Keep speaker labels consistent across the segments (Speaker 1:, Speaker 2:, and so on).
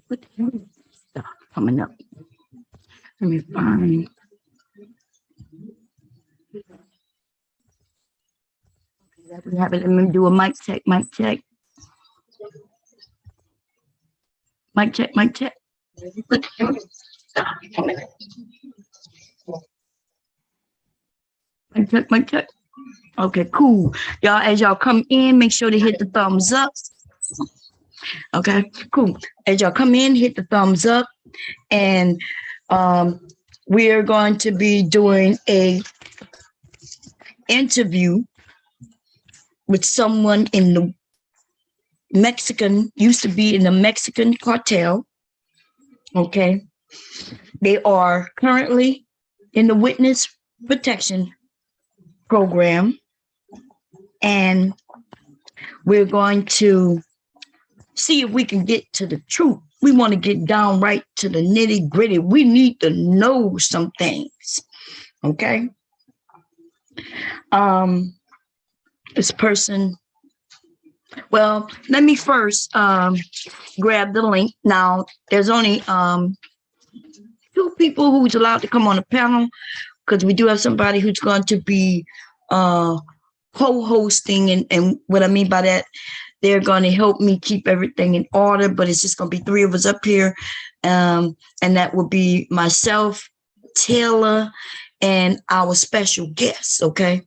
Speaker 1: What the hell is stuff coming up? Let me find. That we have it. Let me do a mic check, mic check. Mic check, mic check. What the hell is stuff coming up? Mic check, mic check. Okay, cool. Y'all, as y'all come in, make sure to hit the thumbs up. Okay, cool. As y'all come in, hit the thumbs up. And we are going to be doing a interview with someone in the Mexican, used to be in the Mexican cartel. Okay. They are currently in the witness protection program. And we're going to see if we can get to the truth. We want to get down right to the nitty gritty. We need to know some things. Okay. This person, well, let me first grab the link. Now, there's only 2 people who's allowed to come on the panel, because we do have somebody who's going to be co-hosting. And what I mean by that, they're going to help me keep everything in order, but it's just going to be 3 of us up here. And that will be myself, Taylor, and our special guest. Okay.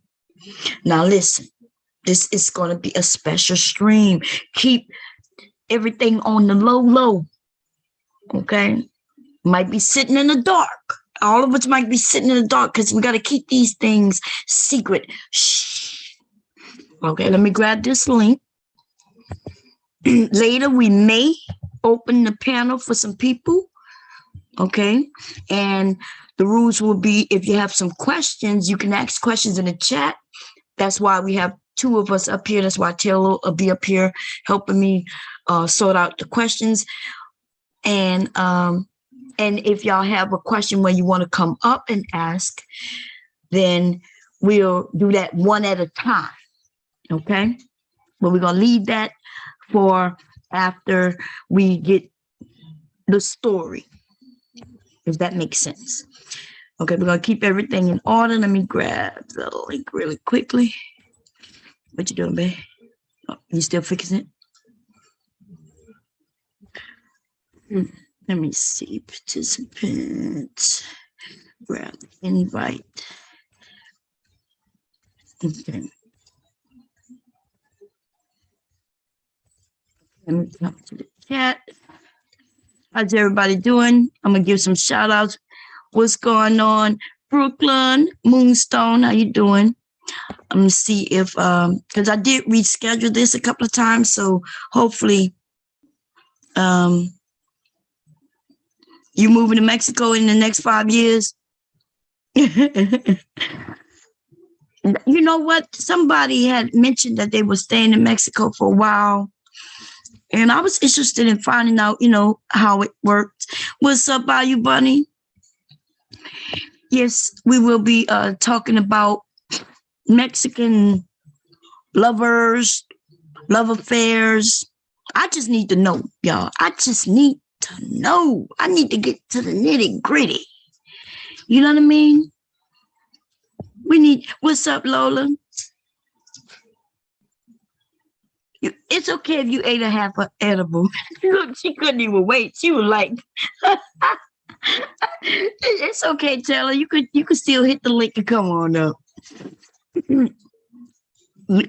Speaker 1: Now, listen, this is going to be a special stream. Keep everything on the low. Okay. Might be sitting in the dark. All of us might be sitting in the dark because we got to keep these things secret. Shh. Okay. Let me grab this link. Later, we may open the panel for some people. Okay. And the rules will be, if you have some questions, you can ask questions in the chat. That's why we have 2 of us up here. That's why Taylor will be up here helping me sort out the questions. And if y'all have a question where you want to come up and ask, then we'll do that one at a time. Okay. But we're going to leave that for after we get the story, if that makes sense. Okay, we're going to keep everything in order. Let me grab the link really quickly. What you doing, babe? Oh, you still fixing it? Let me see. Participants. Grab the invite. Okay. Let me come to the chat. How's everybody doing? I'm going to give some shout outs. What's going on? Brooklyn, Moonstone, how you doing? I'm going to see if, because I did reschedule this a couple of times, so hopefully you moving to Mexico in the next 5 years? You know what? Somebody had mentioned that they were staying in Mexico for a while, and I was interested in finding out, how it worked. What's up, Bayou Bunny? Yes, we will be talking about Mexican lovers, love affairs. I just need to know, y'all. I just need to know. I need to get to the nitty gritty. You know what I mean? What's up, Lola? It's okay if you ate a half an edible. Look, she couldn't even wait. She was like, it's okay, Taylor. You could still hit the link and come on up.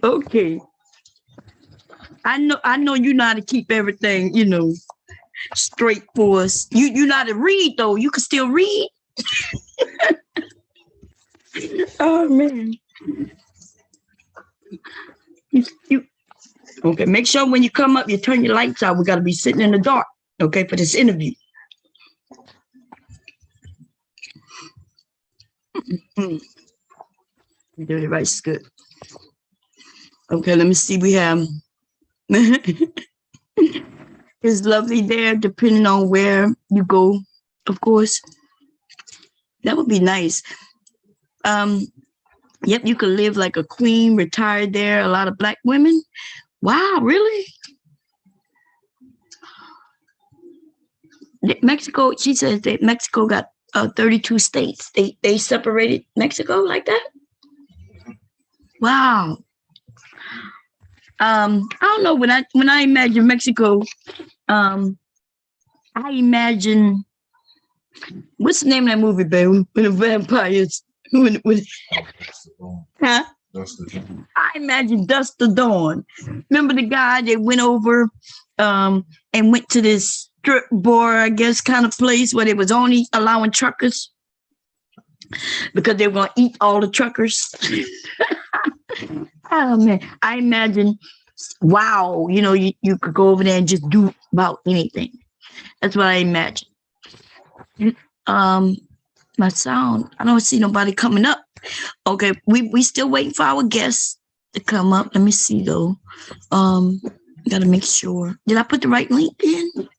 Speaker 1: Okay. I know you know how to keep everything, straight for us. You know how to read though. You can still read. Oh man. Okay, make sure when you come up, you turn your lights out. We got to be sitting in the dark, okay, for this interview. Dirty rice is good. Okay, let me see. We have it's lovely there, depending on where you go, of course. That would be nice. Yep, you could live like a queen, retired there. A lot of black women. Wow, really? Mexico, she says that Mexico got 32 states. They separated Mexico like that? Wow. I don't know, when I imagine Mexico, I imagine, what's the name of that movie, baby? When the vampires, huh? I imagine Dust to Dawn. Remember the guy that went over and went to this strip bar, I guess, kind of place where they was only allowing truckers because they were going to eat all the truckers. Oh, man. I imagine, wow, you could go over there and just do about anything. That's what I imagine. My sound, I don't see nobody coming up. Okay, we still waiting for our guests to come up. Let me see though. Gotta make sure. Did I put the right link in?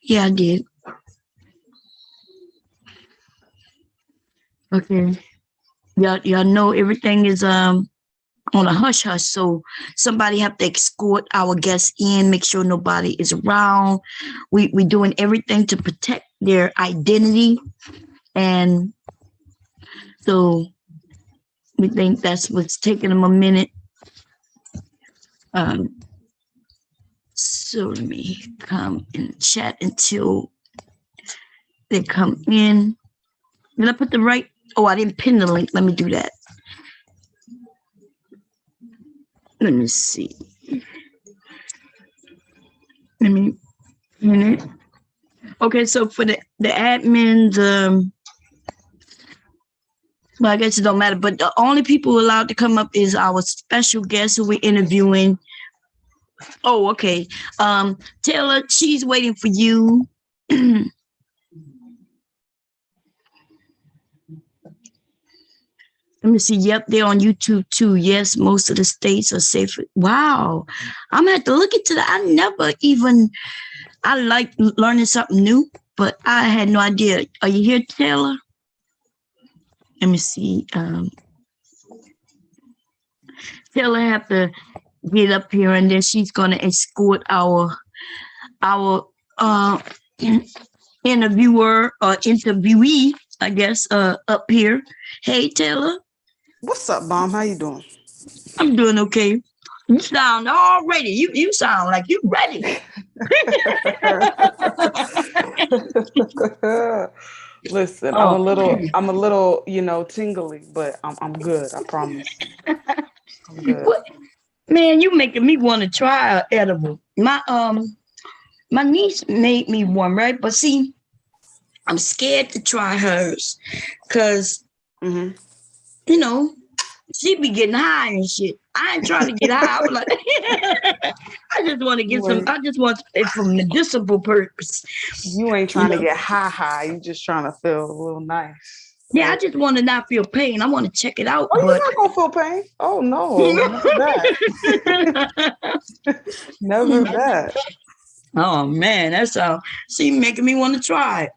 Speaker 1: Yeah, I did. Okay. Y'all know everything is on a hush hush, so somebody have to escort our guests in, make sure nobody is around. We doing everything to protect their identity, and so we think that's what's taking them a minute. So let me come and chat until they come in. Did I put the right? Oh, I didn't pin the link. Let me do that. Let me see. Let me pin it. Okay, so for the admins, well, I guess it don't matter, but the only people allowed to come up is our special guest who we're interviewing. Oh, okay. Taylor, she's waiting for you. Let me see. Yep, they're on YouTube too. Yes, most of the states are safe. Wow. I'm gonna have to look into that. I like learning something new, but I had no idea. Are you here, Taylor? Let me see. Taylor have to get up here, and then she's gonna escort our interviewer or interviewee, I guess, up here. Hey, Taylor.
Speaker 2: What's up, Mom? How you doing?
Speaker 1: I'm doing okay. You sound all ready. You sound like you ready.
Speaker 2: Listen, I'm a little, tingly, but I'm good. I promise. I'm good.
Speaker 1: What? Man, you making me want to try an edible. My niece made me one, right? But see, I'm scared to try hers because, she be getting high and shit. I ain't trying to get high. I was like, I just want to get some. I just want it for medicinal purpose.
Speaker 2: You ain't trying to get high. You just trying to feel a little nice.
Speaker 1: Yeah, I just want to not feel pain. I want to check it out.
Speaker 2: Oh, you're not gonna feel pain. Oh no, never that. Never that.
Speaker 1: Oh man, that's how she making me want to try it.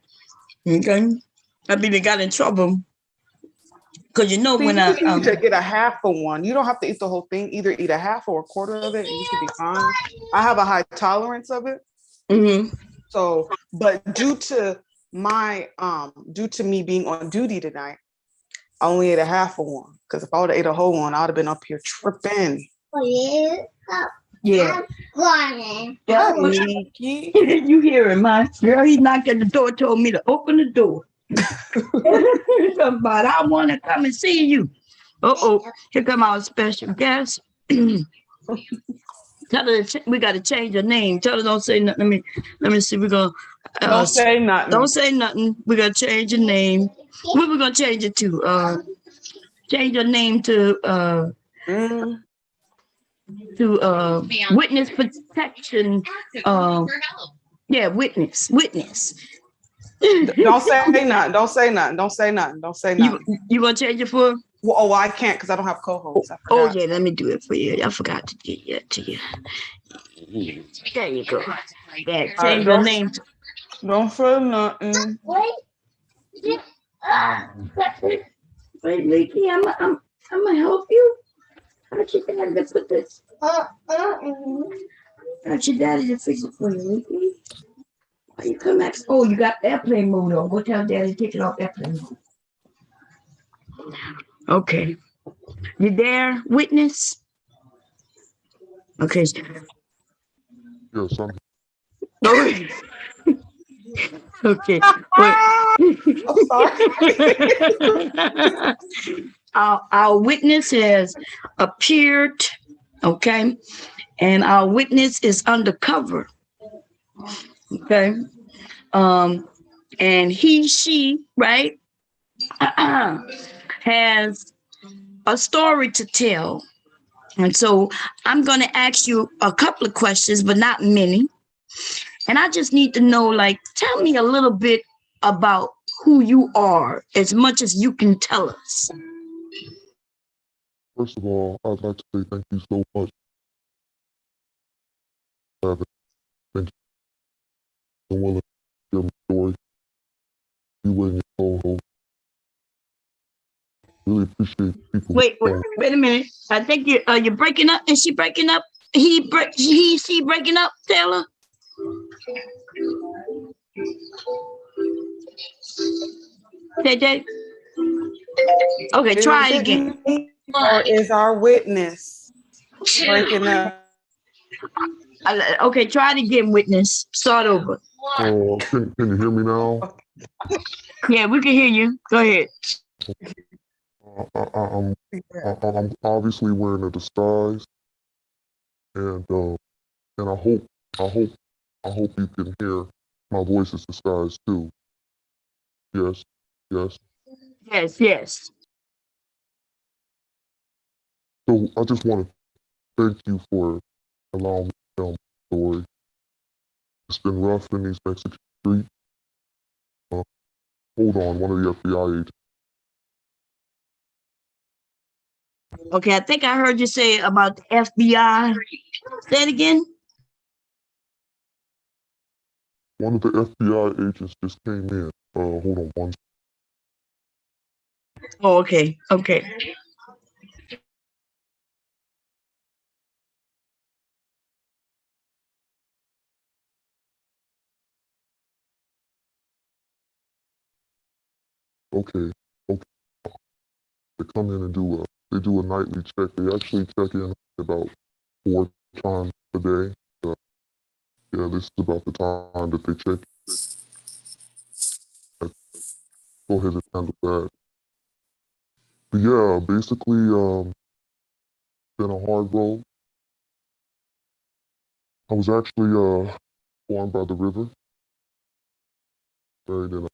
Speaker 1: Okay, I mean, they got in trouble. Because when
Speaker 2: I need to get a half of one. You don't have to eat the whole thing. Either eat a half or a quarter of it, and you should be fine. I have a high tolerance of it.
Speaker 1: Mm-hmm.
Speaker 2: So, but due to me being on duty tonight, I only ate a half of one. Because if I would have ate a whole one, I would have been up here tripping.
Speaker 1: Yeah.
Speaker 2: Yeah.
Speaker 1: You hear him, my girl? He knocked at the door, told me to open the door. But I want to come and see you. Here come our special guest. Tell her we got to change her name. Tell her don't say nothing. Let me see. We're gonna
Speaker 2: don't say nothing.
Speaker 1: Don't say nothing. We're gonna change your name. What we're gonna change it to? Change your name to witness protection. Yeah, witness.
Speaker 2: Don't say nothing. Don't say nothing. Don't say nothing. Don't say nothing.
Speaker 1: You gonna change it for?
Speaker 2: Well, I can't because I don't have co-hosts.
Speaker 1: Oh yeah, let me do it for you. I forgot to get it to you. There you go. Yeah, change your name.
Speaker 2: Don't say nothing.
Speaker 1: Wait, Leaky, I'm I'm gonna help you. How'd your daddy to put this? How'd your daddy to fix it for you? Why you come back? Oh, you got airplane mode on. Go tell daddy to take it off airplane mode. Okay. You there, witness? Okay.
Speaker 3: Yes, I'm
Speaker 1: Okay. Okay. Well,
Speaker 2: I'm sorry.
Speaker 1: our witness has appeared, okay, and our witness is undercover, okay, and she, right, has a story to tell, and so I'm going to ask you a couple of questions, but not many, and I just need to know, like, tell me a little bit about who you are, as much as you can tell us.
Speaker 3: First of all, I'd like to say thank you so much for having thank you so willing to share my story. You and your co-host. Really appreciate people.
Speaker 1: Wait a minute. I think you're breaking up. Is she breaking up? She breaking up, Taylor? JJ? Okay, try it again.
Speaker 2: Or is our witness breaking up?
Speaker 1: Okay, try it again, witness. Start over.
Speaker 3: Can you hear me now?
Speaker 1: Yeah, we can hear you. Go ahead.
Speaker 3: I'm obviously wearing a disguise, and I hope you can hear my voice is disguised too. Yes, yes.
Speaker 1: Yes.
Speaker 3: So I just want to thank you for allowing me to tell my story. It's been rough in these Mexican streets. Hold on, one of the FBI agents.
Speaker 1: Okay, I think I heard you say about the FBI. Say it again.
Speaker 3: One of the FBI agents just came in. Hold on one.
Speaker 1: Oh, okay.
Speaker 3: Okay. They come in and do a nightly check. They actually check in about 4 times a day. Yeah, this is about the time that they check. Go ahead and handle that. But yeah, basically, been a hard road. I was actually born by the river, buried in a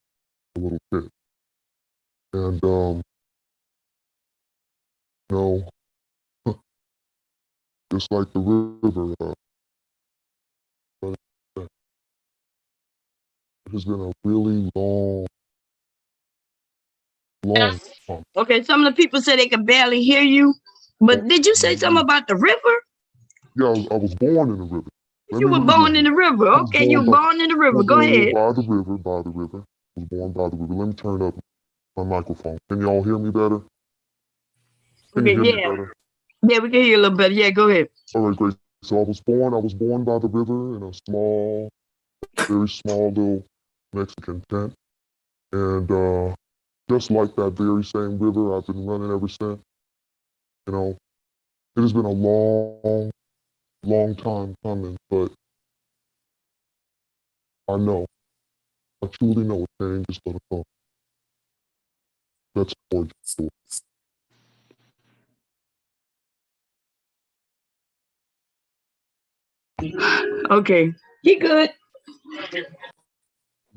Speaker 3: little pit, and you know, just like the river, it has been a really long time.
Speaker 1: Okay, some of the people say they can barely hear you, but did you say something about the river?
Speaker 3: Yeah, I was born in the river.
Speaker 1: You were born in the river. Okay, you were born in the river. Go ahead.
Speaker 3: By the river. I was born by the river. Let me turn up my microphone. Can y'all hear me better? Can you hear me better?
Speaker 1: Yeah, we can hear you a little better. Yeah, go ahead.
Speaker 3: All right, great. So I was born by the river in a small, very small little Mexican tent. And just like that very same river, I've been running ever since. You know, it has been a long, long time coming, but I truly know a change is going to come. That's gorgeous.
Speaker 1: Okay, he good.
Speaker 3: Is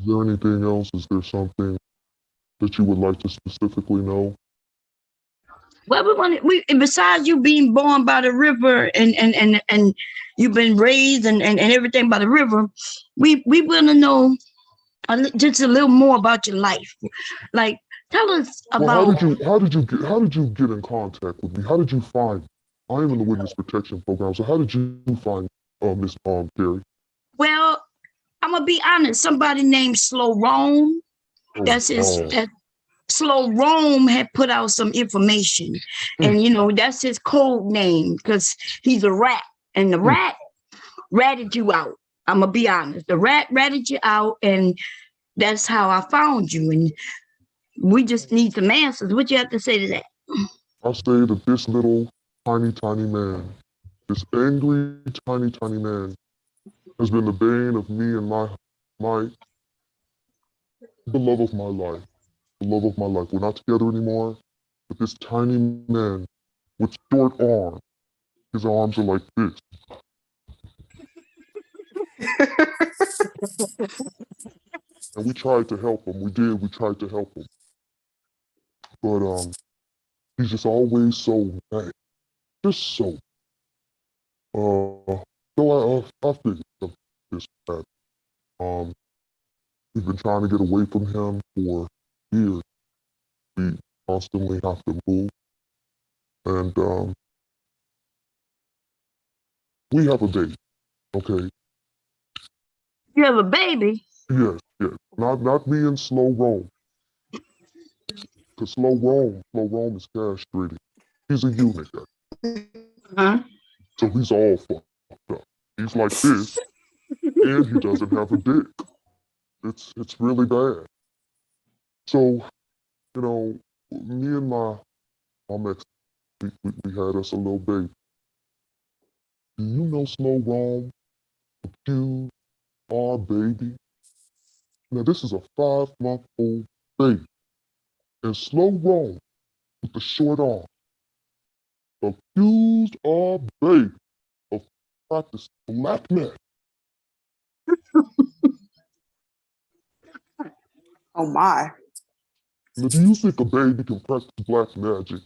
Speaker 3: there anything else? Is there something that you would like to specifically know?
Speaker 1: Well, besides you being born by the river and you've been raised and everything by the river, we want to know just a little more about your life. Like, tell us about.
Speaker 3: Well, how did you get in contact with me? How did you find me? I am in the witness protection program. So how did you find Miss Carrie?
Speaker 1: Well, I'm gonna be honest. Somebody named Slow Rome. That's his. Slow Rome had put out some information, and that's his code name because he's a rat, and the rat ratted you out. I'm gonna be honest. The rat ratted you out, and that's how I found you. And we just need some answers. What you have to say to that?
Speaker 3: I say that this little tiny, tiny man, this angry, tiny, tiny man, has been the bane of me and the love of my life. The love of my life. We're not together anymore, but this tiny man with short arms, his arms are like this. And we tried to help him. We tried to help him. But he's just always so mad. Just so. So I figured this that we've been trying to get away from him for years. We constantly have to move. And we have a baby, okay?
Speaker 1: You have a baby?
Speaker 3: Yes. Not me and Slow Rome. Because Slow Rome is castrated. He's a eunuch. So he's all fucked up. He's like this, and he doesn't have a dick. It's really bad. So, me and my ex, we had us a little baby. Do you know Slow Rome abused our baby? Now this is a 5-month-old baby. And Slow Rome, with the short arm, accused our baby of practicing black magic.
Speaker 2: Oh my.
Speaker 3: Now, do you think a baby can practice black magic?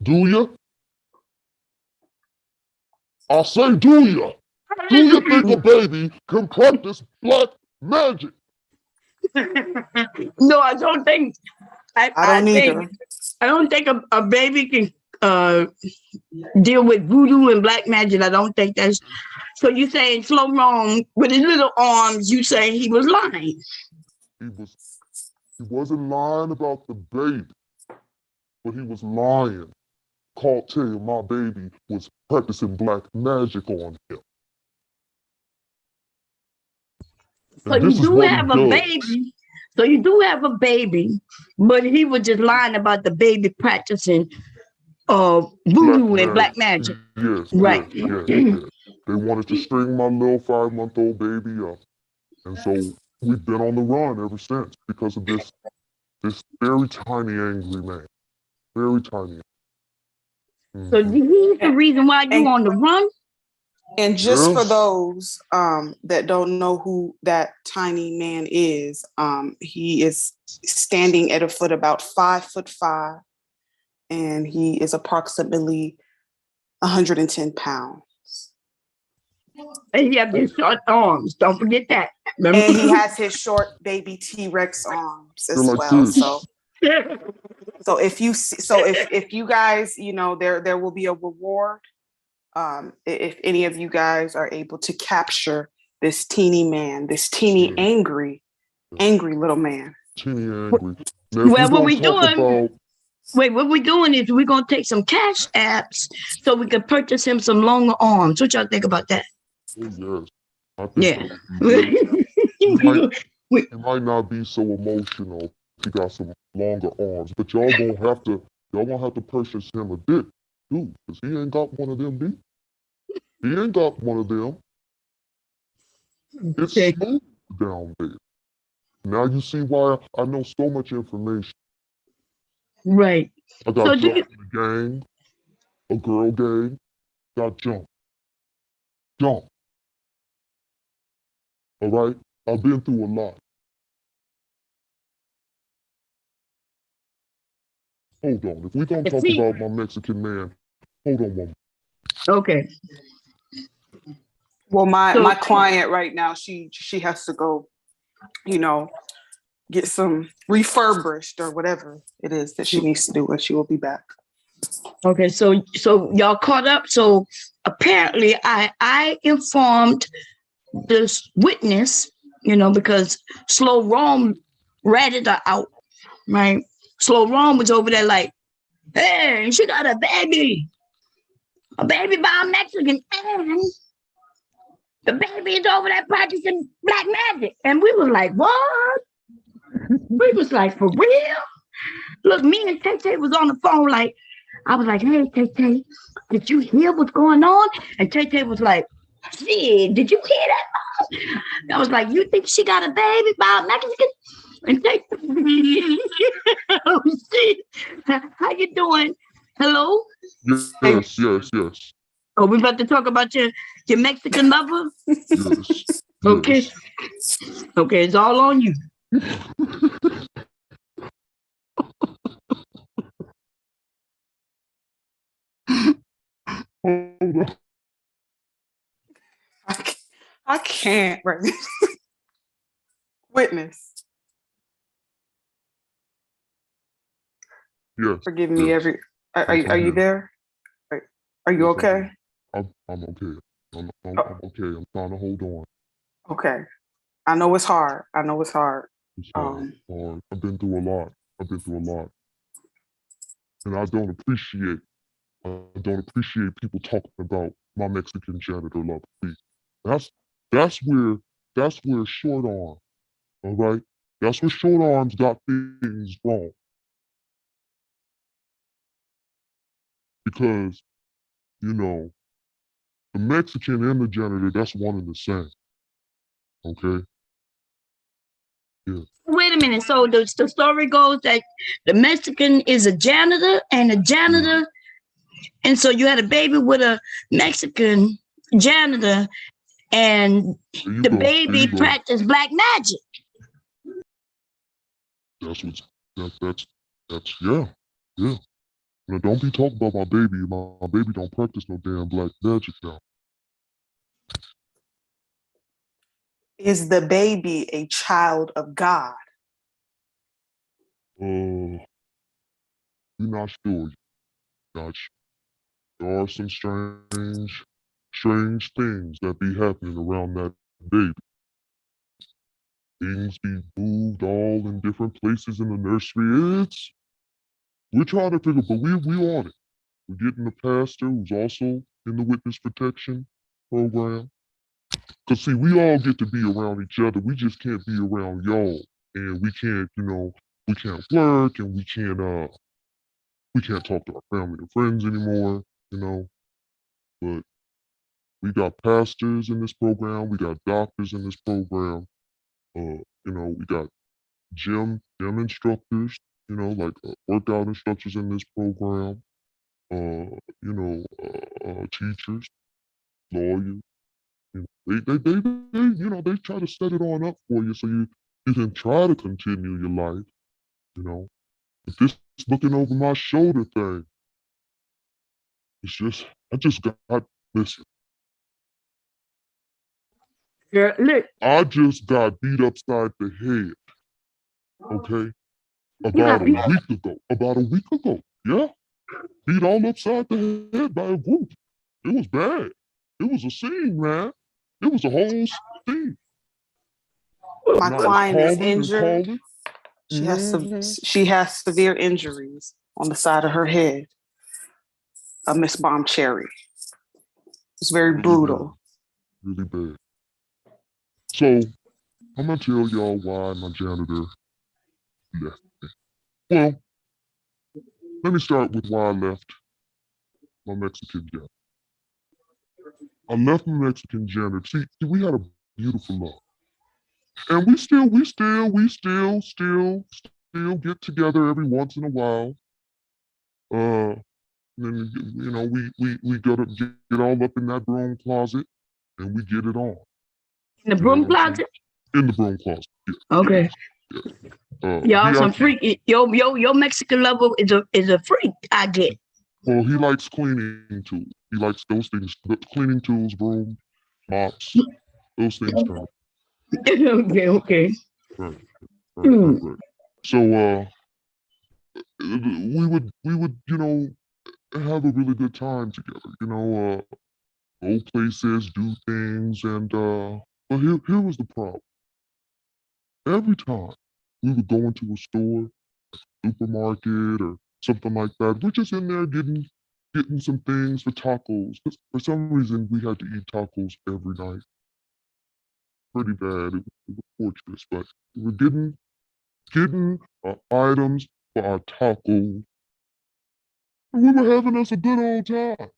Speaker 3: Do you? I say, do you? Do you think a baby can practice black magic?
Speaker 1: No, I don't think.
Speaker 2: I
Speaker 1: don't think a baby can deal with voodoo and black magic. I don't think that's. So you saying Slow Rome with his little arms? You saying he was lying?
Speaker 3: He wasn't lying about the baby, but he was lying. Cartel, my baby, was practicing black magic on him.
Speaker 1: So you do have a baby. So you do have a baby, but he was just lying about the baby practicing voodoo and black magic.
Speaker 3: Yes,
Speaker 1: right.
Speaker 3: Yes. They wanted to string my little 5-month-old baby up. And so we've been on the run ever since because of this very tiny angry man. Very tiny.
Speaker 1: Mm-hmm. So he's the reason why you on the run?
Speaker 2: And just for those that don't know who that tiny man is, he is standing at a foot about 5'5", and he is approximately 110 pounds.
Speaker 1: And he has his short arms. Don't forget that.
Speaker 2: And he has his short baby T-Rex arms as well. So if you guys, there will be a reward. If any of you guys are able to capture this teeny man, this teeny angry little man.
Speaker 3: Teeny angry.
Speaker 1: Well, what we're doing is we're going to take some cash apps so we can purchase him some longer arms. What y'all think about that?
Speaker 3: Oh, yes. He might not be so emotional if he got some longer arms, but y'all gonna have to purchase him a dick too, because he ain't got one of them, D. He ain't got one of them. It's smooth down there. Now you see why I know so much information.
Speaker 1: Right.
Speaker 3: I got jumped in a gang, a girl gang, got jumped. Jump. All right? I've been through a lot. Hold on. If we're going to talk about my Mexican man, hold on one.
Speaker 1: Okay.
Speaker 2: Well, my client right now, she has to go, get some refurbished or whatever it is that she needs to do, and she will be back.
Speaker 1: Okay, so y'all caught up. So apparently I informed this witness, because Slow Rome ratted her out, right? Slow Ron was over there like, hey, she got a baby by a Mexican, and the baby is over there practicing black magic. And we was like, what? We was like, for real? Look, me and Tay Tay was on the phone like, I was like, hey, Tay Tay, did you hear what's going on? And Tay Tay was like, shit, did you hear that? I was like, you think she got a baby by a Mexican? And Tay, oh, shit. How you doing? Hello?
Speaker 3: Yes, yes, yes.
Speaker 1: Oh, we about to talk about your Mexican lover?
Speaker 3: Yes.
Speaker 1: Okay.
Speaker 3: Yes.
Speaker 1: Okay, it's all on you.
Speaker 3: Hold on.
Speaker 2: I can't right now. Witness.
Speaker 3: Yes.
Speaker 2: Forgive me.
Speaker 3: Yes.
Speaker 2: Are you there? Are you
Speaker 3: Yes,
Speaker 2: okay?
Speaker 3: I'm okay. I'm okay. I'm trying to hold on.
Speaker 2: Okay. I know it's hard.
Speaker 3: It's hard. I've been through a lot. And I don't appreciate people talking about my Mexican janitor love. That's where short arm, all right? That's where short arms got things wrong. Because, the Mexican and the janitor, that's one and the same. Okay? Yeah.
Speaker 1: Wait a minute. So the story goes that the Mexican is a janitor, and the janitor, and so you had a baby with a Mexican janitor, and the baby practiced black magic.
Speaker 3: That's yeah. Now, don't be talking about my baby. My baby don't practice no damn black magic now.
Speaker 2: Is the baby a child of God?
Speaker 3: We're not sure. Not sure. There are some strange things that be happening around that baby. Things be moved all in different places in the nursery. We're trying to figure, but we on it. We're getting a pastor who's also in the witness protection program. Because see, we all get to be around each other. We just can't be around y'all. And we can't, we can't work and we can't talk to our family and friends anymore, But we got pastors in this program, we got doctors in this program, we got gym instructors, like workout instructors in this program, teachers, lawyers. They try to set it on up for you so you can try to continue your life, But this looking over my shoulder thing, it's just, I just got, listen,
Speaker 1: Yeah, look.
Speaker 3: I just got beat upside the head, okay? About a week ago, yeah? Beat all upside the head by a group. It was bad. It was a scene, man. It was a whole scene.
Speaker 2: My client is injured.
Speaker 3: Mm-hmm.
Speaker 2: She has severe injuries on the side of her head. Miss Bomb Cherry. It's very
Speaker 3: really
Speaker 2: brutal.
Speaker 3: Bad. Really bad. So I'm gonna tell y'all why my janitor left me. Well, let me start with why I left my Mexican janitor. I left my Mexican janitor. See, we had a beautiful love. And we still get together every once in a while. And we get all up in that broom closet and we get it on.
Speaker 1: In the broom closet?
Speaker 3: In the broom closet. Yeah.
Speaker 1: Okay.
Speaker 3: Yeah.
Speaker 1: Y'all some freak. Your Mexican lover is a freak, I get.
Speaker 3: Well, he likes cleaning tools. He likes those things. Cleaning tools, broom, mops, those things kind of.
Speaker 1: Okay.
Speaker 3: Right. So we would have a really good time together. Go places, do things, and but here was the problem. Every time we would go into a store, supermarket, or something like that. We're just in there getting some things for tacos. 'Cause for some reason, we had to eat tacos every night. Pretty bad. It was torturous, but we were getting items for our tacos. And we were having us a good old time.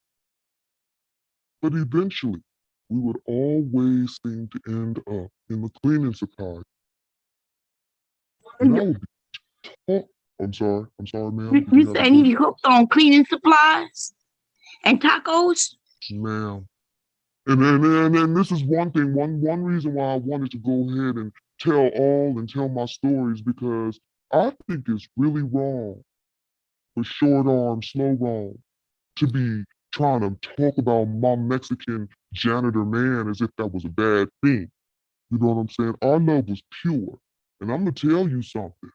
Speaker 3: But eventually, we would always seem to end up in the cleaning supply. And I would be I'm sorry, ma'am.
Speaker 1: You saying you hooked on cleaning supplies and tacos?
Speaker 3: Ma'am. And this is one thing, one reason why I wanted to go ahead and tell my stories, because I think it's really wrong for short arm, slow wrong to be trying to talk about my Mexican janitor man as if that was a bad thing. You know what I'm saying? Our love was pure. And I'm gonna tell you something.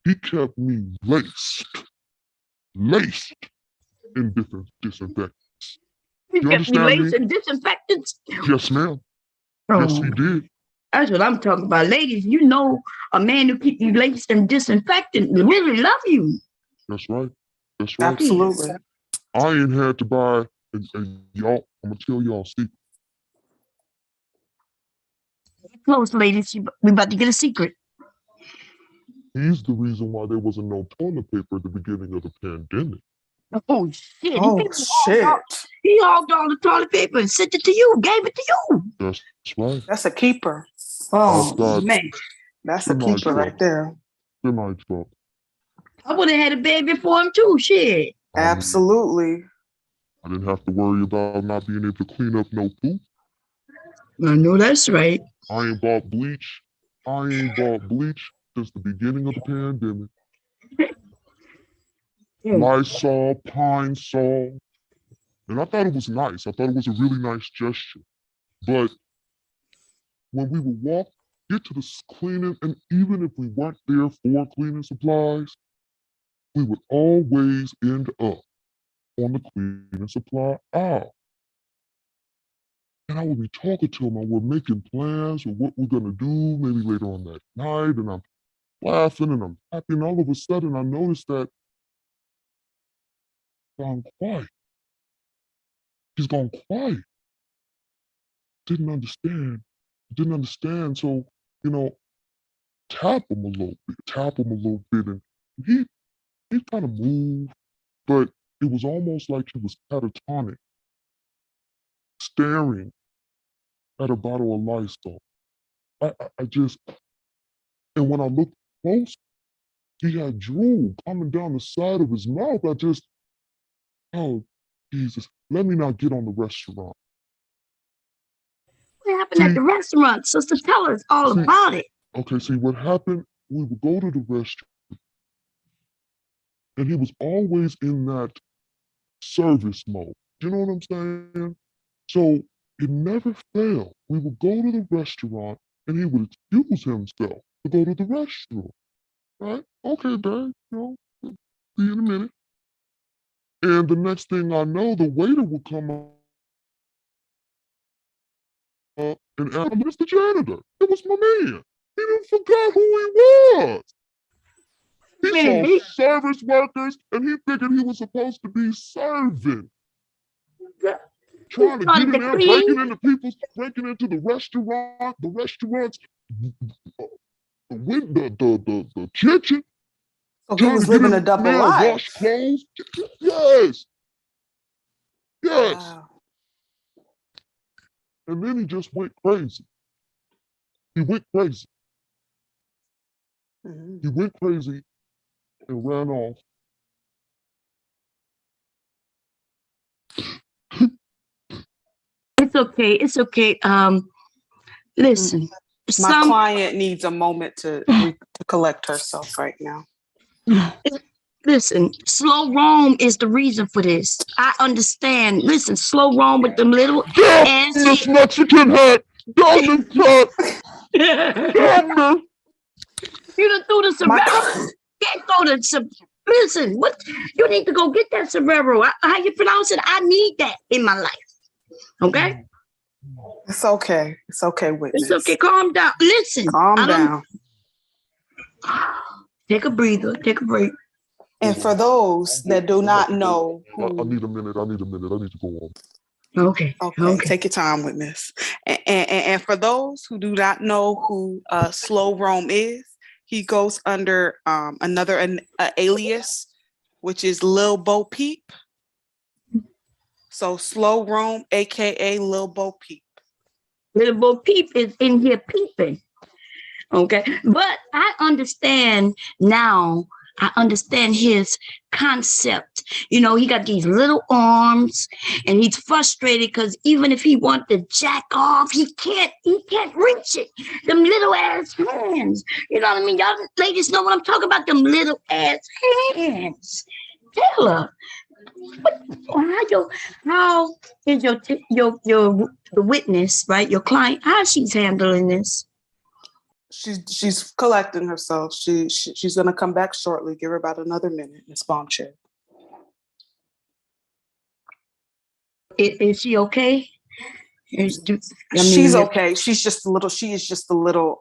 Speaker 3: He kept me laced in different disinfectants.
Speaker 1: You kept me laced in disinfectants?
Speaker 3: Yes, ma'am. Yes, he did.
Speaker 1: That's what I'm talking about. Ladies, you know a man who keeps you laced in disinfectant really love you.
Speaker 3: That's right. That's right.
Speaker 2: Absolutely.
Speaker 3: I ain't had to buy, and y'all, I'm gonna tell y'all a secret.
Speaker 1: Close, ladies. We about to get a secret.
Speaker 3: He's the reason why there wasn't no toilet paper at the beginning of the pandemic.
Speaker 1: Oh shit!
Speaker 2: Oh shit!
Speaker 1: He hauled all the toilet paper and sent it to you. Gave it to you.
Speaker 3: That's right.
Speaker 2: That's a keeper.
Speaker 1: Oh man,
Speaker 2: that's a keeper right there.
Speaker 3: Good night, Trump.
Speaker 1: I would have had a baby for him too. Shit.
Speaker 2: Absolutely.
Speaker 3: I didn't have to worry about not being able to clean up no poop.
Speaker 1: I know that's right.
Speaker 3: I ain't bought bleach since the beginning of the pandemic. Lysol, Pine Sol. And I thought it was nice. I thought it was a really nice gesture. But when we would get to the cleaning, and even if we weren't there for cleaning supplies, we would always end up on the cleaning supply aisle. And I would be talking to him, and we're making plans for what we're going to do maybe later on that night, and I'm laughing and I'm happy, and all of a sudden I noticed that he's gone quiet. He's gone quiet. Didn't understand. So, tap him a little bit, and he kind of moved, but it was almost like he was catatonic, staring at a bottle of Lysol. And when I looked close, he had drool coming down the side of his mouth. Oh, Jesus, let me not get on the restaurant.
Speaker 1: What happened at the restaurant? Sister, tell us all about it.
Speaker 3: Okay, see, what happened, we would go to the restaurant, and he was always in that service mode. You know what I'm saying? So it never failed. We would go to the restaurant, and he would excuse himself to go to the restroom. Right? Okay, babe, see you in a minute. And the next thing I know, the waiter would come up and ask, Mr. Janitor, it was my man. He didn't forget who he was. He saw service workers, and he figured he was supposed to be serving. Trying to get in there, breaking into the restaurant's the kitchen.
Speaker 2: So he was living a double life.
Speaker 3: Wash clothes. Yes.
Speaker 2: Wow.
Speaker 3: And then he just went crazy. He went crazy.
Speaker 2: Mm-hmm.
Speaker 3: He went crazy and ran off.
Speaker 1: It's okay. Listen.
Speaker 2: My client needs a moment to collect herself right now.
Speaker 1: Listen, slow roam is the reason for this. I understand. Listen, slow roam with them little
Speaker 3: and this Mexican hat. Down the top.
Speaker 1: You done threw the sombrero. Can't go to some. Listen, what you need to go get that sombrero. How you pronounce it? I need that in my life. Okay.
Speaker 2: It's okay. It's okay, witness.
Speaker 1: It's okay. Calm down. Listen.
Speaker 2: Calm down.
Speaker 1: Take a breather. Take a break.
Speaker 2: And for those that do not know
Speaker 3: I
Speaker 2: who,
Speaker 3: need a minute. I need a minute. I need to go on.
Speaker 1: Okay.
Speaker 2: okay, take your time with this. And for those who do not know who Slow Rome is, he goes under another alias, which is Lil Bo Peep. So Slow Rome, aka Lil Bo Peep.
Speaker 1: Little Bo Peep is in here peeping. Okay. But I understand now. I understand his concept. You know, he got these little arms and he's frustrated because even if he wants to jack off, he can't reach it. Them little ass hands. You know what I mean? Y'all ladies know what I'm talking about, them little ass hands. Tell her. How is the witness, right? Your client, how she's handling this?
Speaker 2: She's collecting herself. She's gonna come back shortly. Give her about another minute, Miss Bombshell.
Speaker 1: Is she okay?
Speaker 2: She's okay. She is just a little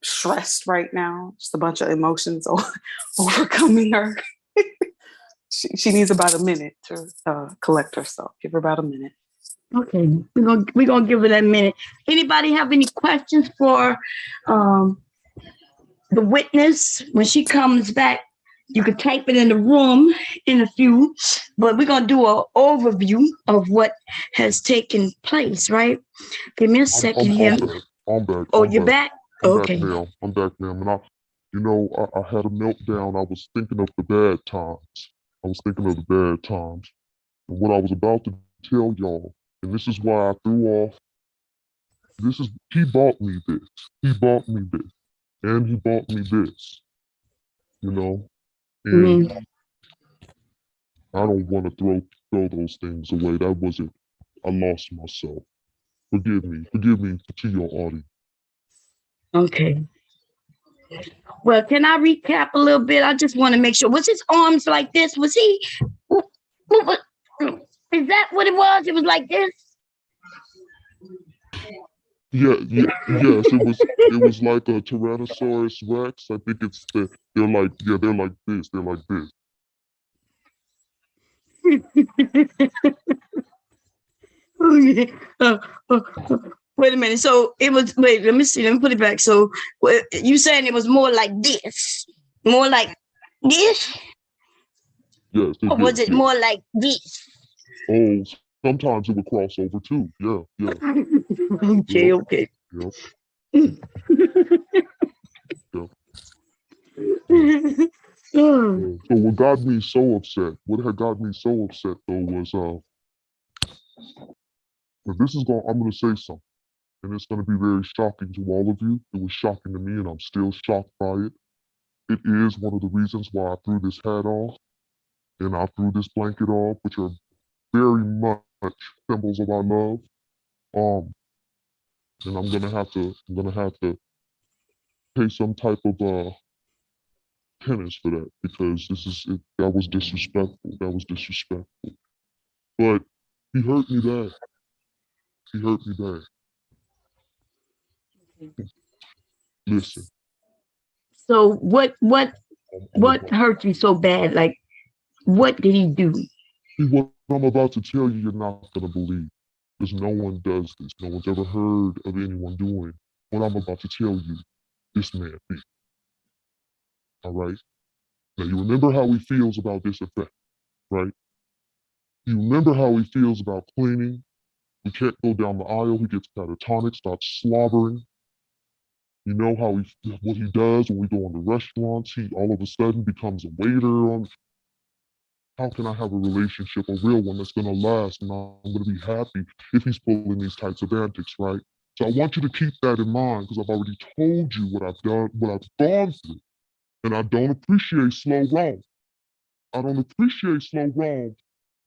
Speaker 2: stressed right now. Just a bunch of emotions overcoming her. She needs about a minute to collect herself. Give her about a minute.
Speaker 1: Okay, we're gonna give her that minute. Anybody have any questions for the witness when she comes back? You could type it in the room in a few, but we're gonna do an overview of what has taken place, right? Give me a second here.
Speaker 3: I'm back.
Speaker 1: Oh, you're back? Okay.
Speaker 3: I'm back, ma'am. And I had a meltdown. I was thinking of the bad times. And what I was about to tell y'all, and this is why I threw off. He bought me this. And he bought me this. You know? And I don't want to throw those things away. That wasn't, I lost myself. Forgive me to your audience.
Speaker 1: Okay. Well, can I recap a little bit? I just want to make sure. Was his arms like this? Was he? Is that what it was? It was like this?
Speaker 3: Yes, it was like a Tyrannosaurus Rex. I think they're like this.
Speaker 1: Wait a minute. So it was, wait, let me see. Let me put it back. So you saying it was more like this? More like this?
Speaker 3: Yes.
Speaker 1: Or was it more like this?
Speaker 3: Oh, sometimes it would cross over too. Yeah.
Speaker 1: Okay.
Speaker 3: Yeah. So what had got me so upset though was I'm gonna say something, and it's gonna be very shocking to all of you. It was shocking to me, and I'm still shocked by it. It is one of the reasons why I threw this hat off and I threw this blanket off, which are very much symbols of our love. And I'm gonna have to pay some type of penance for that because that was disrespectful. But he hurt me bad. Listen.
Speaker 1: So what hurt you so bad? Like, what did he do?
Speaker 3: What I'm about to tell you, you're not gonna believe, because no one does this. No one's ever heard of anyone doing what I'm about to tell you. This man did. All right. Now you remember how he feels about this effect, right? You remember how he feels about cleaning. We can't go down the aisle. He gets catatonic, starts slobbering. You know what he does when we go into restaurants. He all of a sudden becomes a waiter. How can I have a relationship, a real one that's going to last, and I'm going to be happy if he's pulling these types of antics, right? So I want you to keep that in mind because I've already told you what I've done, what I've gone through, and I don't appreciate Slow Rome.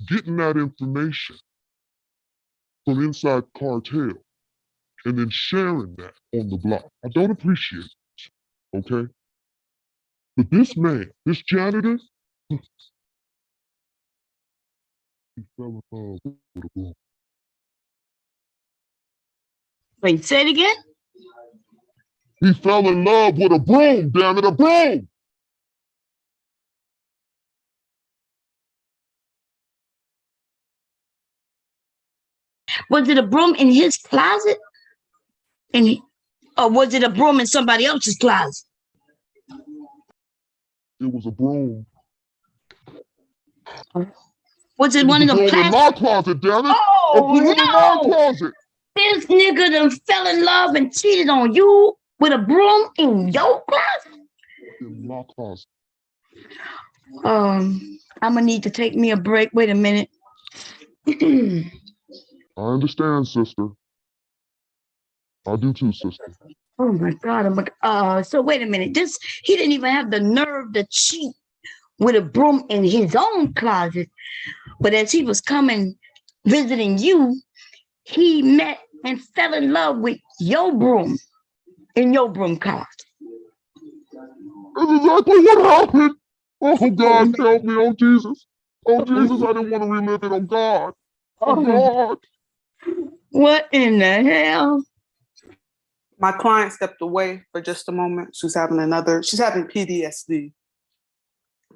Speaker 3: Getting that information from inside Cartel and then sharing that on the block. I don't appreciate it, okay? But this man, this janitor, he fell in love with a girl.
Speaker 1: Wait, say it again?
Speaker 3: He fell in love with a broom, damn it, a broom.
Speaker 1: Was it a broom in his closet? Or was it a broom in somebody else's closet?
Speaker 3: It was a broom.
Speaker 1: Was it one of them
Speaker 3: broom in my closet, damn it. A broom in my closet.
Speaker 1: This nigga done fell in love and cheated on you with a broom in your closet?
Speaker 3: In my closet.
Speaker 1: I'm gonna need to take me a break. Wait a minute.
Speaker 3: I understand, sister. I do too, sister.
Speaker 1: Oh my God. So wait a minute. He didn't even have the nerve to cheat with a broom in his own closet. But as he was coming, visiting you, he met and fell in love with your broom in your broom closet.
Speaker 3: That's exactly what happened. Oh, God, help me. Oh, Jesus. Oh, Jesus, I didn't want to relive it. Oh, God. Oh, God.
Speaker 1: What in the hell?
Speaker 2: My client stepped away for just a moment. She's having PTSD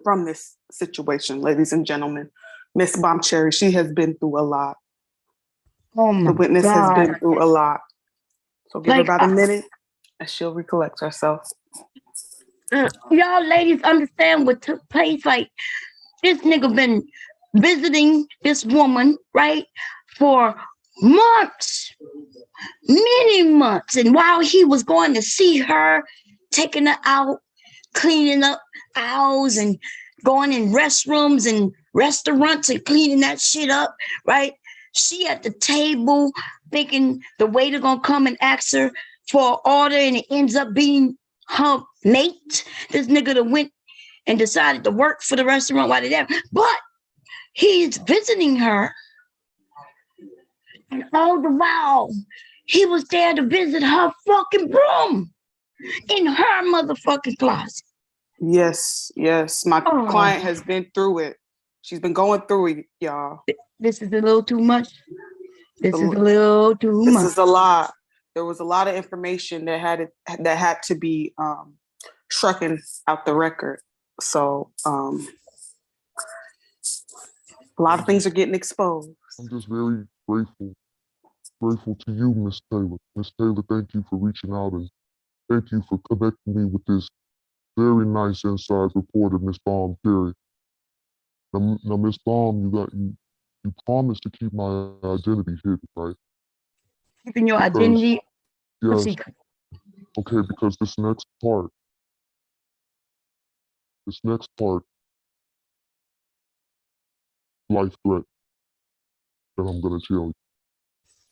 Speaker 2: from this situation, ladies and gentlemen. Miss Bombcherry, she has been through a lot.
Speaker 1: Oh my
Speaker 2: The witness
Speaker 1: God.
Speaker 2: has been through a lot. So give her about a minute and she'll recollect herself.
Speaker 1: Y'all ladies understand what took place. Like, this nigga been visiting this woman, right, for months, many months. And while he was going to see her, taking her out, cleaning up aisles and going in restrooms and restaurants and cleaning that shit up, right? She at the table thinking the waiter gonna come and ask her for an order, and it ends up being her mate. This nigga that went and decided to work for the restaurant while they're there. But he's visiting her. And all the while, he was there to visit her fucking broom in her motherfucking closet.
Speaker 2: Yes. My client has been through it. She's been going through it, y'all.
Speaker 1: This is a little too much. This is a little too much.
Speaker 2: This is a lot. There was a lot of information that had to be stricken out the record. So a lot of things are getting exposed.
Speaker 3: I'm just very grateful to you, Miss Taylor. Miss Taylor, thank you for reaching out, and thank you for connecting me with this very nice inside reporter, Miss Baum Perry. Now, Miss Baum, you promised to keep my identity hidden, right?
Speaker 1: Keeping your identity
Speaker 3: a
Speaker 1: secret.
Speaker 3: Okay, because this next part, life threat that I'm gonna tell you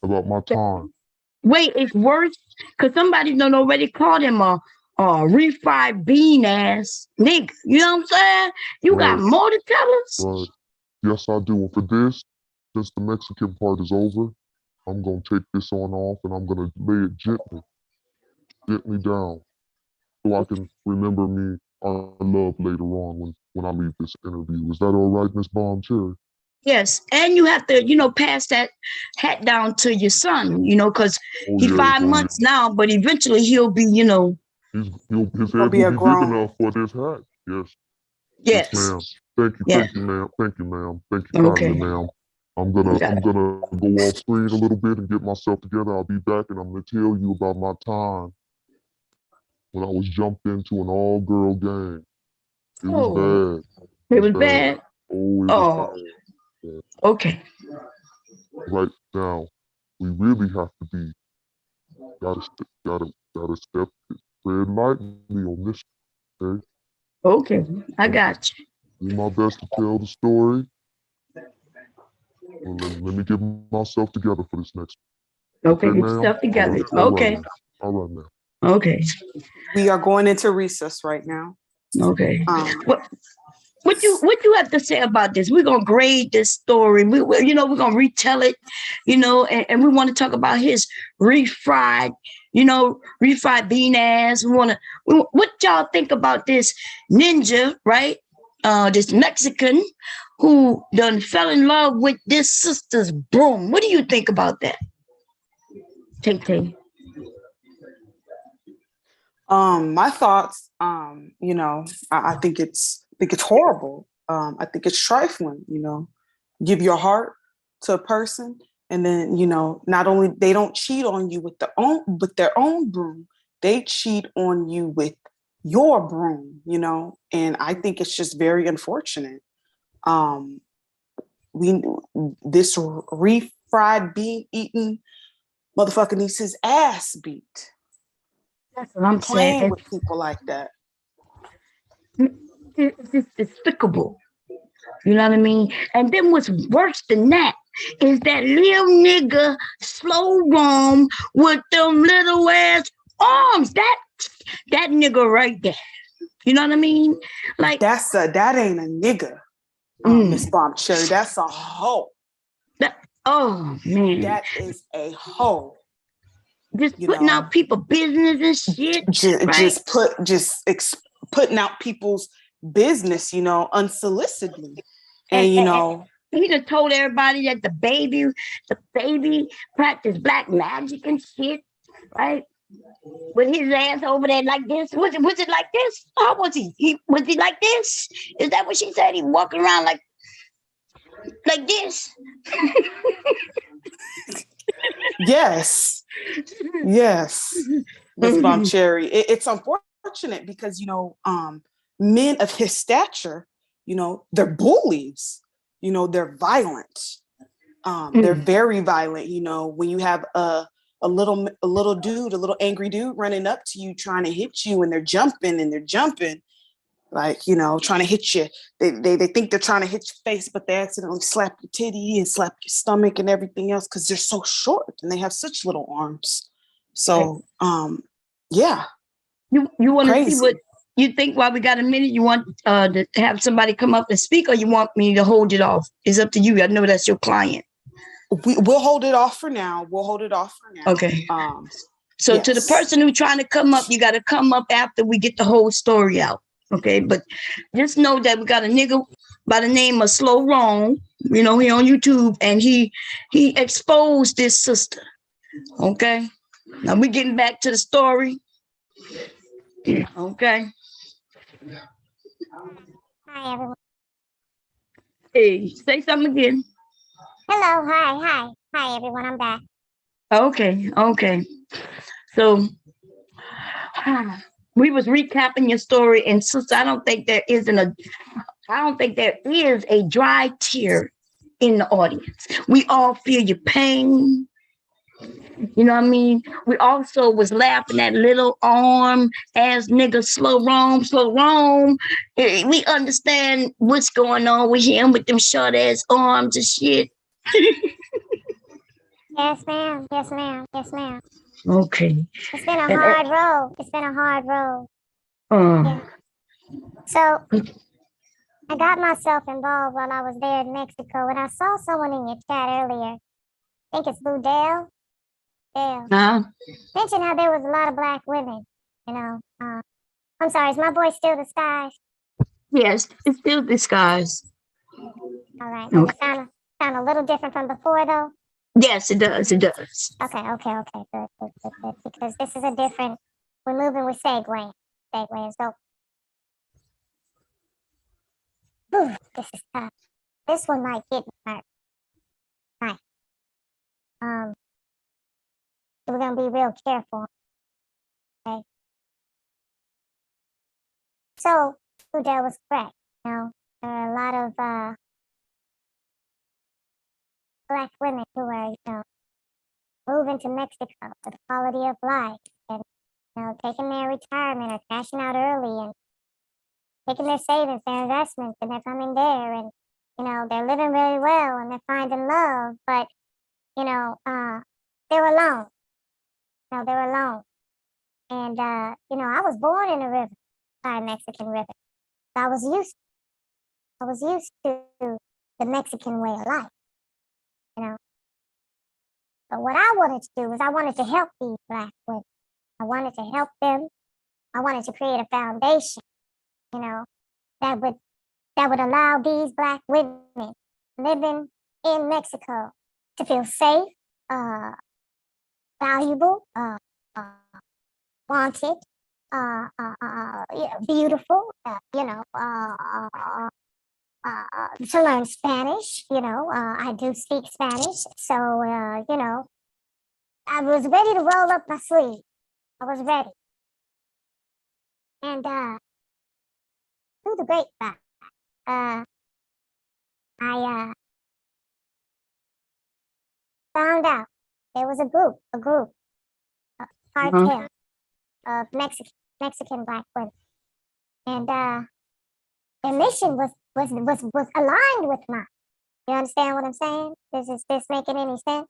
Speaker 3: about my time.
Speaker 1: Wait, it's worse because somebody done already called him a refried bean ass nigga. You know what I'm saying? You got more to tell us?
Speaker 3: Right. Yes, I do. And for this, since the Mexican part is over, I'm gonna take this on off and I'm gonna lay it gently down, so I can remember our love later on when I leave this interview. Is that all right, Miss Baum-Cherry?
Speaker 1: Yes, and you have to, pass that hat down to your son, because he's 5 months now, but eventually he'll be,
Speaker 3: his head will be big enough for this hat. Yes.
Speaker 1: Yes,
Speaker 3: ma'am. Thank you, ma'am. Thank you, ma'am. Thank you kindly, ma'am. I'm gonna go off screen a little bit and get myself together. I'll be back, and I'm gonna tell you about my time when I was jumped into an all-girl gang. It was bad.
Speaker 1: It was bad.
Speaker 3: Oh, it was bad.
Speaker 1: Okay.
Speaker 3: Right now, we really have to be gotta step tread lightly on this. Okay.
Speaker 1: Okay, I got you.
Speaker 3: Do my best to tell the story. Well, let me get myself together for this next one.
Speaker 1: Okay, get yourself together. Okay.
Speaker 3: All right, ma'am.
Speaker 1: Okay.
Speaker 2: We are going into recess right now.
Speaker 1: Okay. What you have to say about this? We're gonna grade this story. We're gonna retell it, and we want to talk about his refried bean ass. What y'all think about this ninja, right? This Mexican who done fell in love with this sister's broom. What do you think about that? Tay.
Speaker 2: My thoughts, you know, I think it's horrible. I think it's trifling, you know. Give your heart to a person, and then, you know, not only they don't cheat on you with their own broom, they cheat on you with your broom, you know, and I think it's just very unfortunate. Um, we this refried bean eating motherfucker needs his ass beat.
Speaker 1: That's what I'm
Speaker 2: Playing
Speaker 1: saying.
Speaker 2: with people like that.
Speaker 1: It's just despicable. You know what I mean? And then what's worse than that is that little nigga slow roam with them little ass arms. That nigga right there. You know what I mean? Like
Speaker 2: That ain't a nigga, Miss Bomb Cherry. That's a hoe.
Speaker 1: Oh man.
Speaker 2: That is a hoe.
Speaker 1: Just putting out people business and shit.
Speaker 2: Just putting out people's business, you know, unsolicitedly. And you know,
Speaker 1: he done told everybody that the baby practiced black magic and shit, right? With his ass over there like this. Was it like this? How was he? Was he like this? Is that what she said? He walking around like this?
Speaker 2: Yes. Miss Bomb Cherry. It's unfortunate because, you know, men of his stature, you know, they're bullies. You know, they're violent. They're very violent. You know, when you have a little angry dude running up to you trying to hit you, and they're jumping, like, you know, trying to hit you. They think they're trying to hit your face, but they accidentally slap your titty and slap your stomach and everything else because they're so short and they have such little arms. So, yeah.
Speaker 1: You want to see what you think while we got a minute? You want to have somebody come up and speak, or you want me to hold it off? It's up to you. I know that's your client.
Speaker 2: We'll hold it off for now.
Speaker 1: Okay. So yes. To the person who's trying to come up, you got to come up after we get the whole story out. Okay. But just know that we got a nigga by the name of Slow Wrong, you know, he on YouTube, and he exposed this sister. Okay. Now we getting back to the story. Okay.
Speaker 4: Hi, everyone.
Speaker 1: Hey, say something again.
Speaker 4: Hello, hi, everyone. I'm back.
Speaker 1: Okay. So we was recapping your story, and sister, I don't think there is a dry tear in the audience. We all feel your pain. You know what I mean? We also was laughing at little arm ass nigga slow roam. We understand what's going on with him with them short ass arms and shit.
Speaker 4: Yes, ma'am.
Speaker 1: Okay.
Speaker 4: It's been a hard road. Yeah. So I got myself involved while I was there in Mexico, and I saw someone in your chat earlier. I think it's Blue Dale. Mentioned how there was a lot of black women, you know. I'm sorry, is my voice still disguised?
Speaker 1: Yes, it's still disguised.
Speaker 4: All right. Does it sound a little different from before, though?
Speaker 1: Yes, it does. It does.
Speaker 4: Okay. Good. Because this is we're moving with segue. So, this is tough. This one might get me hurt. Right. So we're going to be real careful. Okay. So, Udell was correct. You know, there are a lot of black women who are, you know, moving to Mexico for the quality of life and, you know, taking their retirement or cashing out early and taking their savings, their investments, and they're coming there and, you know, they're living really well and they're finding love, but, you know, they're alone. No, they're alone. And, you know, I was born in a river, by a Mexican river. I was used to the Mexican way of life, you know. But what I wanted to do was I wanted to help these black women. I wanted to help them. I wanted to create a foundation, you know, that would allow these black women living in Mexico to feel safe, valuable, wanted, beautiful, to learn Spanish. I do speak Spanish, so I was ready to roll up my sleeve. I was ready, and through the grapevine, I found out there was a group, cartel of Mexican black women, and their mission was aligned with mine. You understand what I'm saying? Is this making any sense?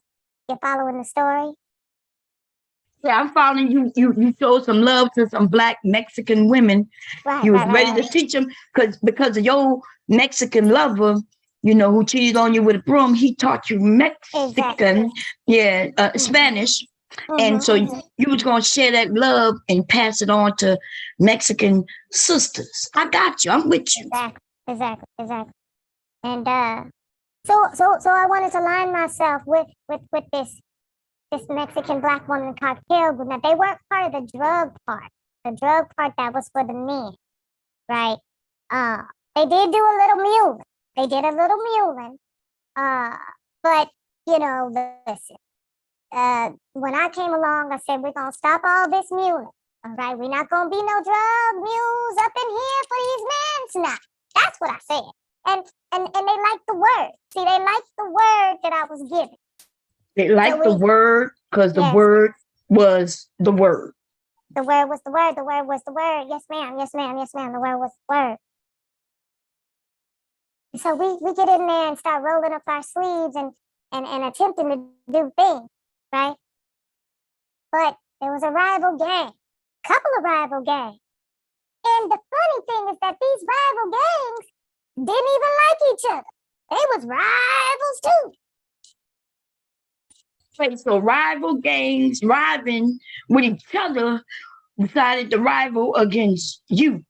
Speaker 4: You're following the story?
Speaker 1: Yeah, I'm following you. You showed some love to some black Mexican women.
Speaker 4: Right,
Speaker 1: You was
Speaker 4: right,
Speaker 1: ready
Speaker 4: right,
Speaker 1: to teach them because of your Mexican lover, who cheated on you with a broom. He taught you Mexican,
Speaker 4: exactly.
Speaker 1: Spanish, and so you was gonna share that love and pass it on to Mexican sisters. I got you. I'm with you.
Speaker 4: Exactly. And so I wanted to align myself with this Mexican black woman cartel group. Now they weren't part of the drug part. The drug part that was for the men, right? They did do a little muling. They did a little muling. But listen. When I came along, I said we're gonna stop all this muling. All right, we're not gonna be no drug mules up in here for these men tonight. That's what I said. And they liked the word. See, they liked the word that I was giving.
Speaker 1: They liked the word because the word was the word.
Speaker 4: The word was the word. The word was the word. Yes, ma'am. Yes, ma'am. Yes, ma'am. The word was the word. So we get in there and start rolling up our sleeves and attempting to do things, right? But there was a rival gang, couple of rival gangs. And the funny thing is that these rival gangs didn't even like each other. They was rivals too.
Speaker 1: Wait, so rival gangs rivaling with each other decided to rival against you.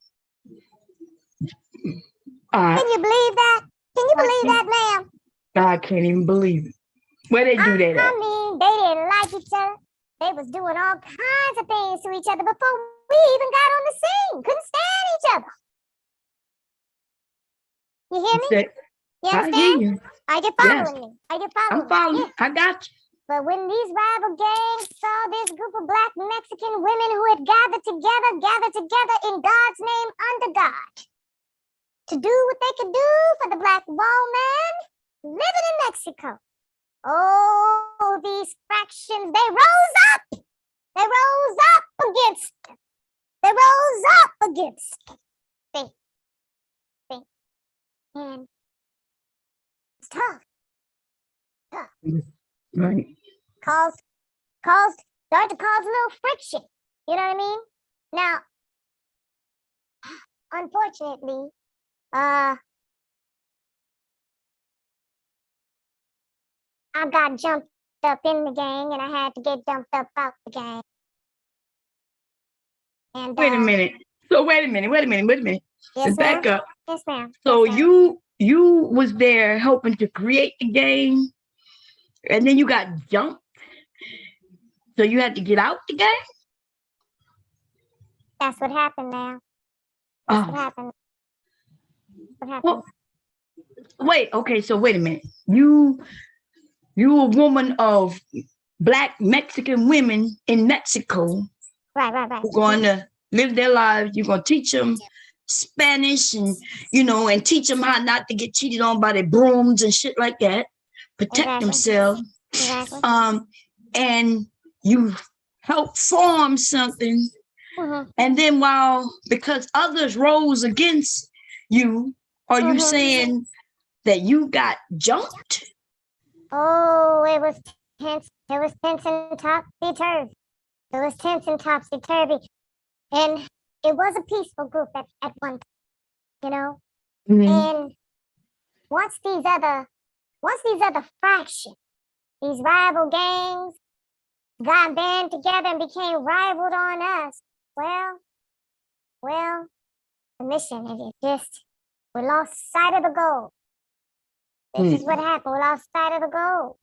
Speaker 4: Can you believe that? Can you believe that, ma'am?
Speaker 1: I can't even believe it. Where they do that at?
Speaker 4: I mean, they didn't like each other. They was doing all kinds of things to each other before we even got on the scene. Couldn't stand each other. You hear me? You understand?
Speaker 1: I hear you.
Speaker 4: Are you following me? Are you following me?
Speaker 1: I'm following. Yeah. I got you.
Speaker 4: But when these rival gangs saw this group of black Mexican women who had gathered together in God's name under God to do what they could do for the black woman living in Mexico. Oh, these fractions, they rose up. They rose up against them. They rose up against them. See. And it's tough.
Speaker 1: Right.
Speaker 4: Started to cause a little friction. You know what I mean? Now, unfortunately, I got jumped up in the gang and I had to get jumped up out the gang. And
Speaker 1: wait a minute. So wait a minute.
Speaker 4: Yes,
Speaker 1: back up.
Speaker 4: Yes, ma'am.
Speaker 1: So
Speaker 4: yes, ma'am.
Speaker 1: you was there helping to create the game, and then you got jumped. So you had to get out the game?
Speaker 4: That's what happened, ma'am. That's what happened. What happened?
Speaker 1: Well, wait a minute. You a woman of black Mexican women in Mexico.
Speaker 4: Right.
Speaker 1: Who going to live their lives. You're going to teach them Spanish and, and teach them how not to get cheated on by their brooms and shit like that. Protect themselves.
Speaker 4: Exactly.
Speaker 1: And you help form something. And then because others rose against you, are you saying that you got jumped?
Speaker 4: Oh, it was tense. It was tense and topsy-turvy. It was tense and topsy-turvy. And it was a peaceful group at one time, And once these other fractions, these rival gangs got band together and became rivaled on us, well, the mission, we lost sight of the goal. This is what happened. We lost sight of the goal.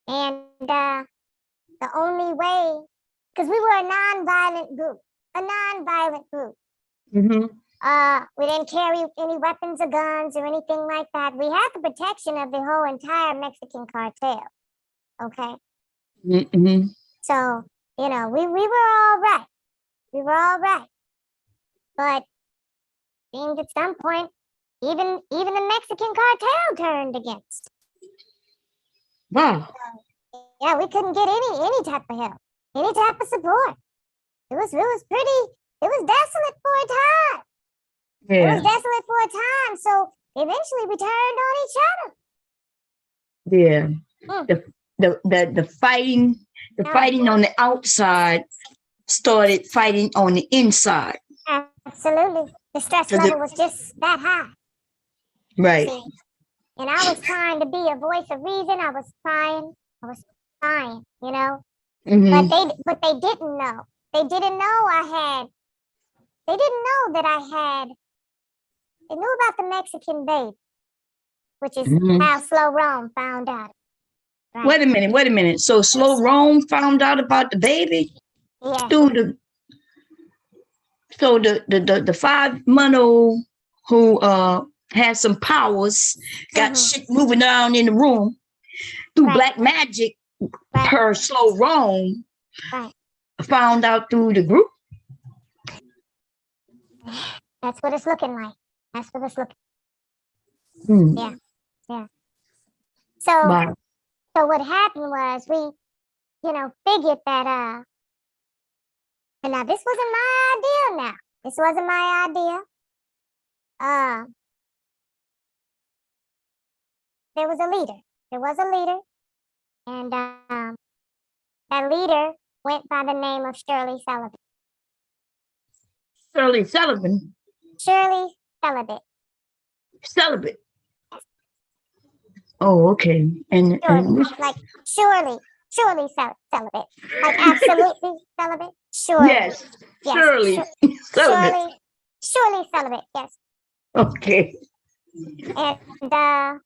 Speaker 4: And the only way, because we were a non-violent group. a non-violent group.
Speaker 1: Mm-hmm.
Speaker 4: We didn't carry any weapons or guns or anything like that. We had the protection of the whole entire Mexican cartel. Okay.
Speaker 1: Mm-hmm.
Speaker 4: So, you know, we were all right. We were all right. But seemed at some point, even the Mexican cartel turned against.
Speaker 1: Wow.
Speaker 4: Yeah, we couldn't get any type of help, any type of support. It was desolate for a time. It was
Speaker 1: Yeah.
Speaker 4: desolate for a time. So eventually we turned on each other.
Speaker 1: Yeah.
Speaker 4: Mm.
Speaker 1: The fighting on the outside started fighting on the inside.
Speaker 4: Absolutely. The stress level was just that high.
Speaker 1: Right.
Speaker 4: See? And I was trying to be a voice of reason. I was trying, you know.
Speaker 1: Mm-hmm.
Speaker 4: But they didn't know. They didn't know they didn't know that they knew about the Mexican baby, which is how Slow Rome found out. Right?
Speaker 1: Wait a minute. So Slow Rome found out about the baby
Speaker 4: Yeah.
Speaker 1: through the 5-month-old who had some powers, got shit moving around in the room through black magic. Her Slow Rome found out through the group.
Speaker 4: That's what it's looking like. That's what it's looking. Yeah. So what happened was we, figured that and now this wasn't my idea now. This wasn't my idea. There was a leader. And that leader went by the name of Shirley Sullivan.
Speaker 1: Shirley Sullivan.
Speaker 4: Shirley Sullivan.
Speaker 1: Celibate. Oh, okay. And
Speaker 4: like surely celibate. Like absolutely celibate. Surely.
Speaker 1: Yes. Shirley Sullivan.
Speaker 4: Surely celibate. Yes.
Speaker 1: Okay.
Speaker 4: And that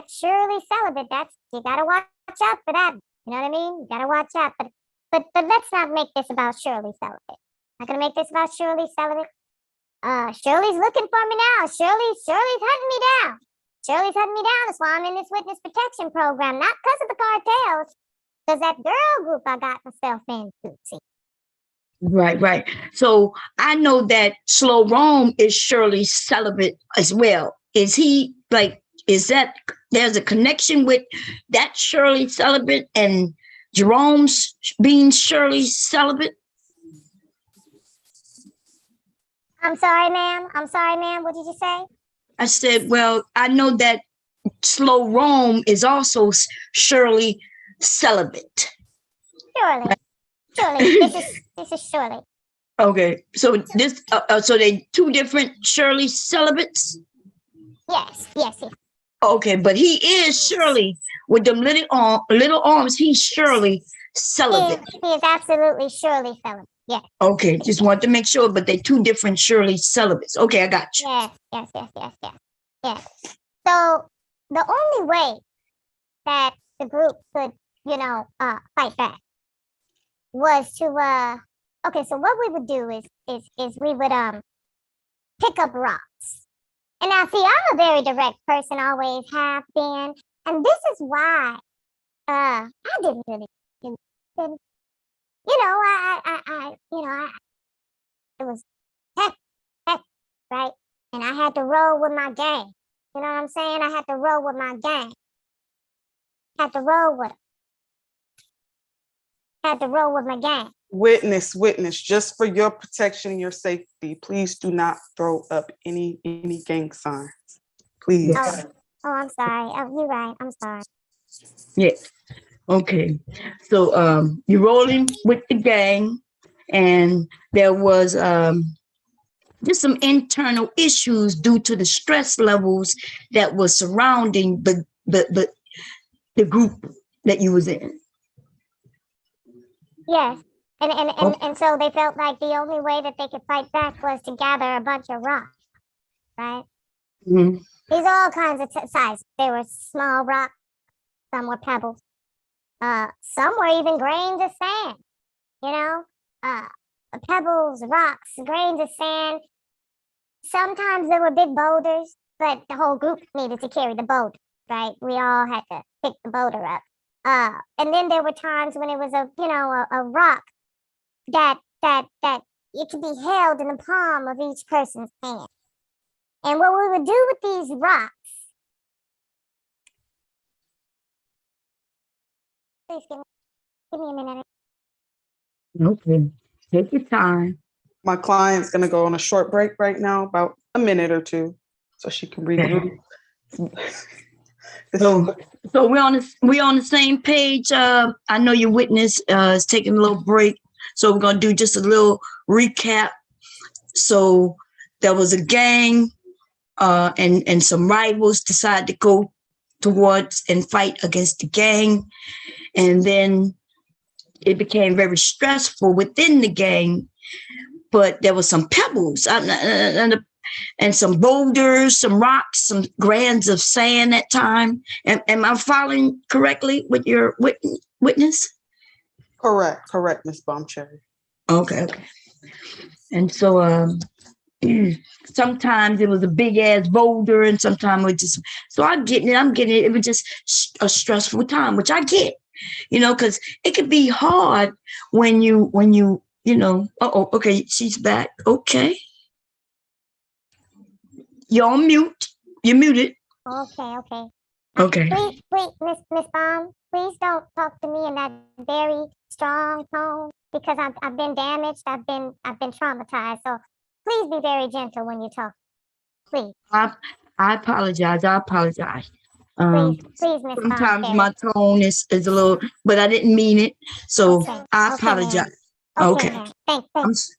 Speaker 4: Shirley celibate. You gotta watch out for that. You know what I mean? You gotta watch out. But let's not make this about Shirley celibate. Not gonna make this about Shirley celibate. Shirley's looking for me now. Shirley's hunting me down. Shirley's hunting me down. That's why I'm in this witness protection program. Not because of the cartels, because that girl group I got myself into. See?
Speaker 1: Right. So I know that Slow Rome is Shirley celibate as well. Is that there's a connection with that Shirley celibate and Jerome's being Shirley celibate?
Speaker 4: I'm sorry, ma'am. What did you say?
Speaker 1: I said, well, I know that Slow Rome is also Shirley celibate.
Speaker 4: Surely. This is Shirley.
Speaker 1: Okay, so so they two different Shirley celibates?
Speaker 4: Yes.
Speaker 1: Okay, but he is Shirley with them little arms. He's Shirley celibate.
Speaker 4: He is absolutely Shirley celibate. Yeah.
Speaker 1: Okay, just want to make sure, but they're two different Shirley celibates. Okay, I got you.
Speaker 4: Yes. So the only way that the group could, fight back was to okay, so what we would do is we would pick up rocks. And now see, I'm a very direct person, always have been, and this is why I didn't really it was heck, right? And I had to roll with my gang. You know what I'm saying? I had to roll with my gang. Had to roll with my gang.
Speaker 2: Witness, just for your protection and your safety, please do not throw up any gang signs. Please.
Speaker 4: Oh, I'm sorry. Oh, you're right. I'm sorry.
Speaker 1: Yeah. Okay. So you're rolling with the gang, and there was just some internal issues due to the stress levels that was surrounding the group that you was in.
Speaker 4: Yes. And so they felt like the only way that they could fight back was to gather a bunch of rocks, right?
Speaker 1: Mm-hmm.
Speaker 4: These are all kinds of sizes. There were small rocks, some were pebbles, some were even grains of sand, pebbles, rocks, grains of sand. Sometimes there were big boulders, but the whole group needed to carry the boulder, right? We all had to pick the boulder up. And then there were times when it was a rock that it could be held in the palm of each person's hand. And what we would do with these rocks, please give me a minute.
Speaker 1: Okay. Take your time.
Speaker 2: My client's gonna go on a short break right now, about a minute or two, so she can regroup.
Speaker 1: So we're on the same page. I know your witness is taking a little break, so we're gonna do just a little recap. So there was a gang, and some rivals decided to go towards and fight against the gang, and then it became very stressful within the gang. But there was some pebbles and some boulders, some rocks, some grains of sand that time. Am I following correctly with your witness?
Speaker 2: Correct, Miss Bombcherry.
Speaker 1: Okay. And so sometimes it was a big ass boulder, and sometimes it was just. So I'm getting it. It was just a stressful time, which I get, because it could be hard when you. Okay, she's back. Okay. You're on mute. You're muted.
Speaker 4: Okay.
Speaker 1: Okay.
Speaker 4: Please, Miss Baum, please don't talk to me in that very strong tone because I've been damaged. I've been traumatized. So please be very gentle when you talk. Please.
Speaker 1: I apologize.
Speaker 4: Please, Miss Baum.
Speaker 1: Sometimes my tone is a little, but I didn't mean it. So I apologize. Okay.
Speaker 4: Thanks.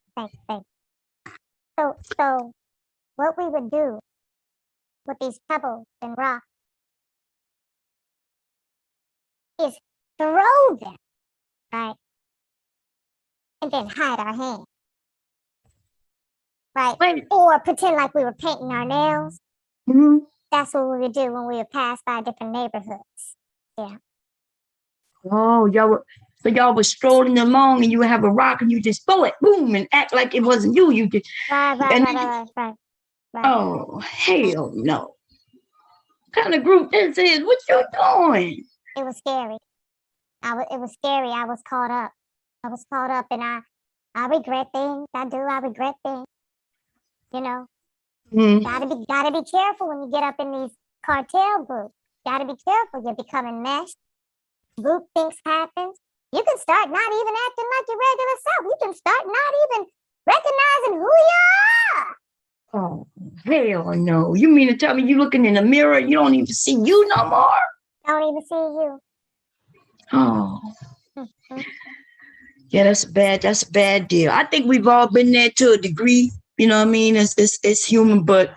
Speaker 4: So what we would do with these pebbles and rocks is throw them, right? And then hide our hands, right?
Speaker 1: Wait.
Speaker 4: Or pretend like we were painting our nails.
Speaker 1: Mm-hmm.
Speaker 4: That's what we would do when we would pass by different neighborhoods. Yeah.
Speaker 1: Oh, y'all were strolling along, and you would have a rock, and you just throw it, boom, and act like it wasn't you. You just
Speaker 4: Right.
Speaker 1: Oh, hell no! What kind of group this is? What you doing?
Speaker 4: It was scary. It was scary. I was caught up, and I regret things. I regret things. Gotta be careful when you get up in these cartel groups. Gotta be careful. You're becoming meshed. Group things happen. You can start not even acting like your regular self. You can start not even recognizing who you are.
Speaker 1: Oh, hell no. You mean to tell me you looking in the mirror, you don't even see you no more?
Speaker 4: Don't even see you.
Speaker 1: Oh. Yeah, that's a bad deal. I think we've all been there to a degree. You know what I mean? It's human, but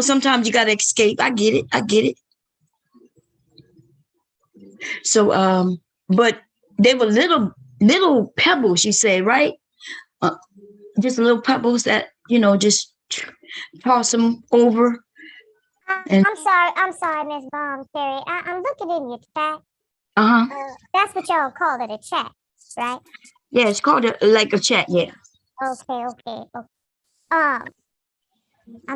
Speaker 1: sometimes you gotta escape. I get it. So but they were little pebbles, you say, right? Just little pebbles that just toss them over.
Speaker 4: I'm sorry, Miss Bombcherry. I'm looking in your chat. That's what y'all call it, a chat, right?
Speaker 1: Yeah, it's called like a chat. Yeah.
Speaker 4: Okay. I'm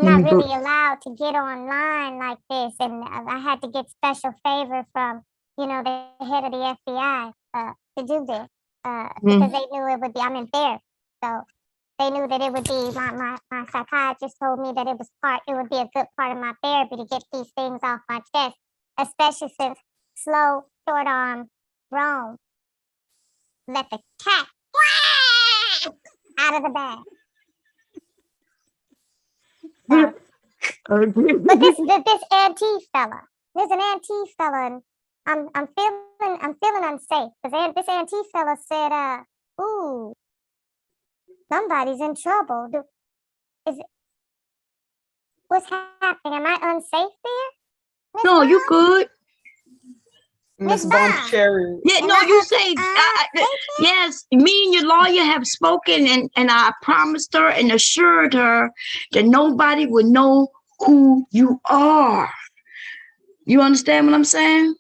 Speaker 4: not really allowed to get online like this, and I had to get special favor from the head of the FBI to do this because they knew it would be. I'm in therapy, so they knew that it would be. My psychiatrist told me that it would be a good part of my therapy to get these things off my chest, especially since slow, short arm Rome let the cat out of the bag. But this antique fella, there's an antique fella, and I'm feeling unsafe because this antique fella said, "Ooh, somebody's in trouble." What's happening? Am I unsafe there?
Speaker 1: No, you good.
Speaker 2: Miss Bombcherry.
Speaker 1: Yeah, no, you say yes. Me and your lawyer have spoken, and I promised her and assured her that nobody would know who you are. You understand what I'm saying?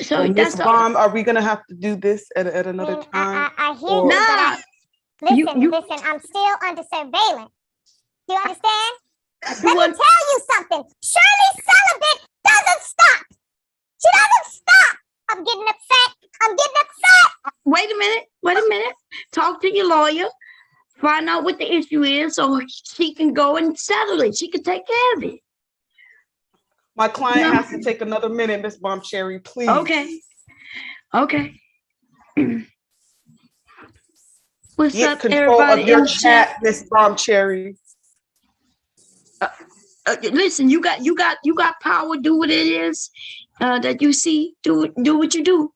Speaker 1: So
Speaker 2: Miss
Speaker 1: that's
Speaker 2: Baum, are we gonna have to do this at another
Speaker 4: And
Speaker 2: time?
Speaker 4: I hear
Speaker 2: Or-
Speaker 4: you, but
Speaker 1: nah.
Speaker 4: listen, I'm still under surveillance. Do you understand? Let me tell you something. Shirley Sullivan doesn't stop. She doesn't stop. I'm getting upset.
Speaker 1: Wait a minute. Talk to your lawyer. Find out what the issue is so she can go and settle it. She can take care of it.
Speaker 2: My client
Speaker 1: No.
Speaker 2: has to take another minute, Miss Baum Cherry, please.
Speaker 1: Okay. What's
Speaker 2: Get
Speaker 1: up,
Speaker 2: control
Speaker 1: everybody
Speaker 2: of your
Speaker 1: in the chat?
Speaker 2: chat, Miss Baum Cherry.
Speaker 1: Listen, you got power. Do what it is that you see. Do what you do.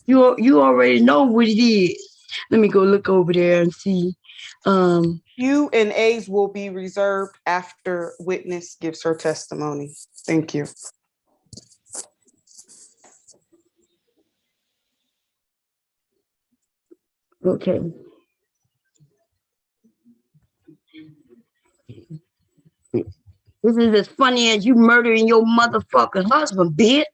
Speaker 1: You already know what it is. Let me go look over there and see.
Speaker 2: Q and A's will be reserved after witness gives her testimony. Thank you.
Speaker 1: Okay. This is as funny as you murdering your motherfucking husband, bitch.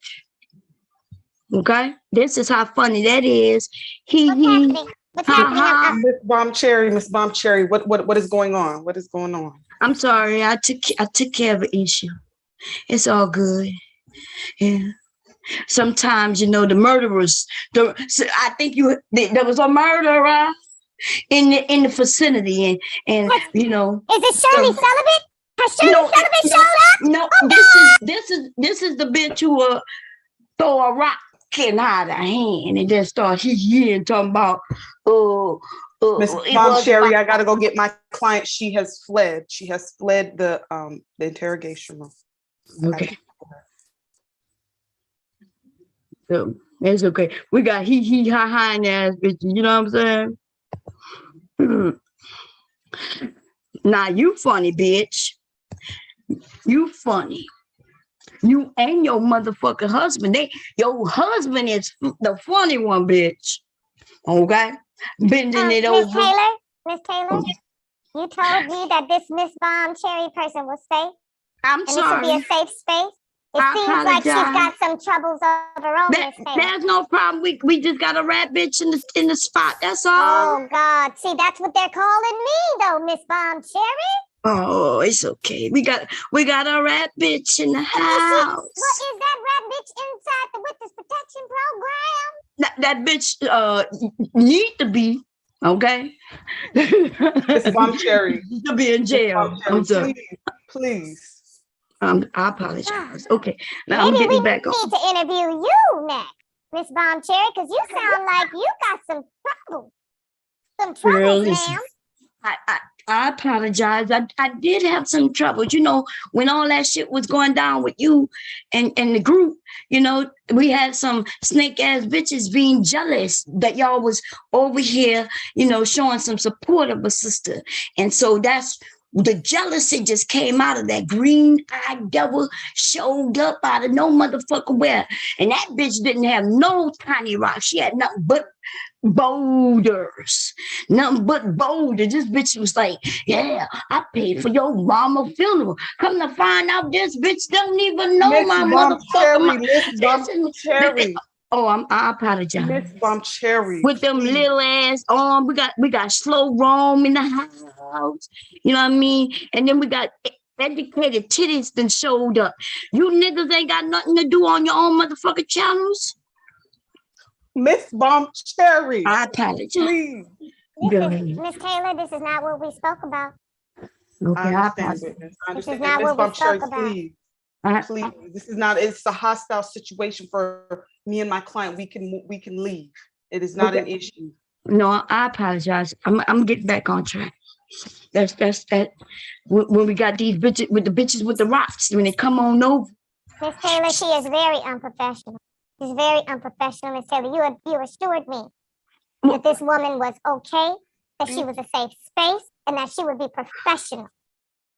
Speaker 1: Okay? This is how funny that is.
Speaker 4: What's happening? What's happening?
Speaker 2: Miss Baum Cherry, what is going on? What is going on?
Speaker 1: I'm sorry. I took care of an issue. It's all good. Yeah. Sometimes, the murderers. I think there was a murderer in the vicinity, and
Speaker 4: Is it Shirley Sullivan? Has Shirley Sullivan showed up?
Speaker 1: No, this is the bitch who will throw a rock and hide her hand and then start and talking about
Speaker 2: Miss Baum Cherry, I gotta go get my client. She has fled. She has fled the interrogation room.
Speaker 1: Okay. So it's okay. We got ha ass bitches, you know what I'm saying? Nah, you funny, bitch. You funny. You and your motherfucking husband. Your husband is the funny one, bitch. Okay? Bending it over.
Speaker 4: Miss Taylor, you told me that this Miss Baum Cherry person was safe.
Speaker 1: I'm
Speaker 4: and
Speaker 1: sorry.
Speaker 4: This would be a safe space. It seems like she's got some troubles of her own, Miss Taylor.
Speaker 1: There's no problem. We just got a rat bitch in the spot. That's all.
Speaker 4: Oh God! See, that's what they're calling me, though, Miss Baum Cherry.
Speaker 1: Oh, it's okay. We got a rat bitch in the house.
Speaker 4: What is that rat bitch inside the witness protection program?
Speaker 1: That bitch need to be okay.
Speaker 2: Miss Baum Cherry
Speaker 1: to be in jail. I'm sorry.
Speaker 2: Please.
Speaker 1: I apologize. Okay, now I'm getting back on.
Speaker 4: Maybe we need to interview you next, Miss Baum Cherry, because you sound like you got some trouble. Some troubles, ma'am.
Speaker 1: I apologize. I did have some trouble. When all that shit was going down with you and the group, we had some snake ass bitches being jealous that y'all was over here, showing some support of a sister. And so that's the jealousy just came out of that green-eyed devil, showed up out of no motherfucker where. And that bitch didn't have no tiny rocks. She had nothing but boulders. Nothing but boulders. This bitch was like, yeah, I paid for your mama funeral. Come to find out this bitch don't even know my motherfucker.
Speaker 2: Miss Baum Cherry.
Speaker 1: Oh, I apologize.
Speaker 2: Miss Baum Cherry.
Speaker 1: With them little ass arms, we got slow roam in the house. You know what I mean? And then we got educated titties that showed up. You niggas ain't got nothing to do on your own motherfucking channels.
Speaker 2: Miss Baum Cherry.
Speaker 1: I apologize.
Speaker 2: Please.
Speaker 4: Miss Taylor, this is not what we spoke about.
Speaker 1: Okay,
Speaker 2: I understand.
Speaker 4: This is not what we spoke about.
Speaker 2: Please. Please. This is not, it's a hostile situation for me and my client. We can leave. It is not an issue.
Speaker 1: No, I apologize. I'm getting back on track. That's that. When we got these bitches with the rocks, when they come on over.
Speaker 4: Miss Taylor, she is very unprofessional. She's very unprofessional, Miss Taylor. You assured me that this woman was okay, that she was a safe space, and that she would be professional.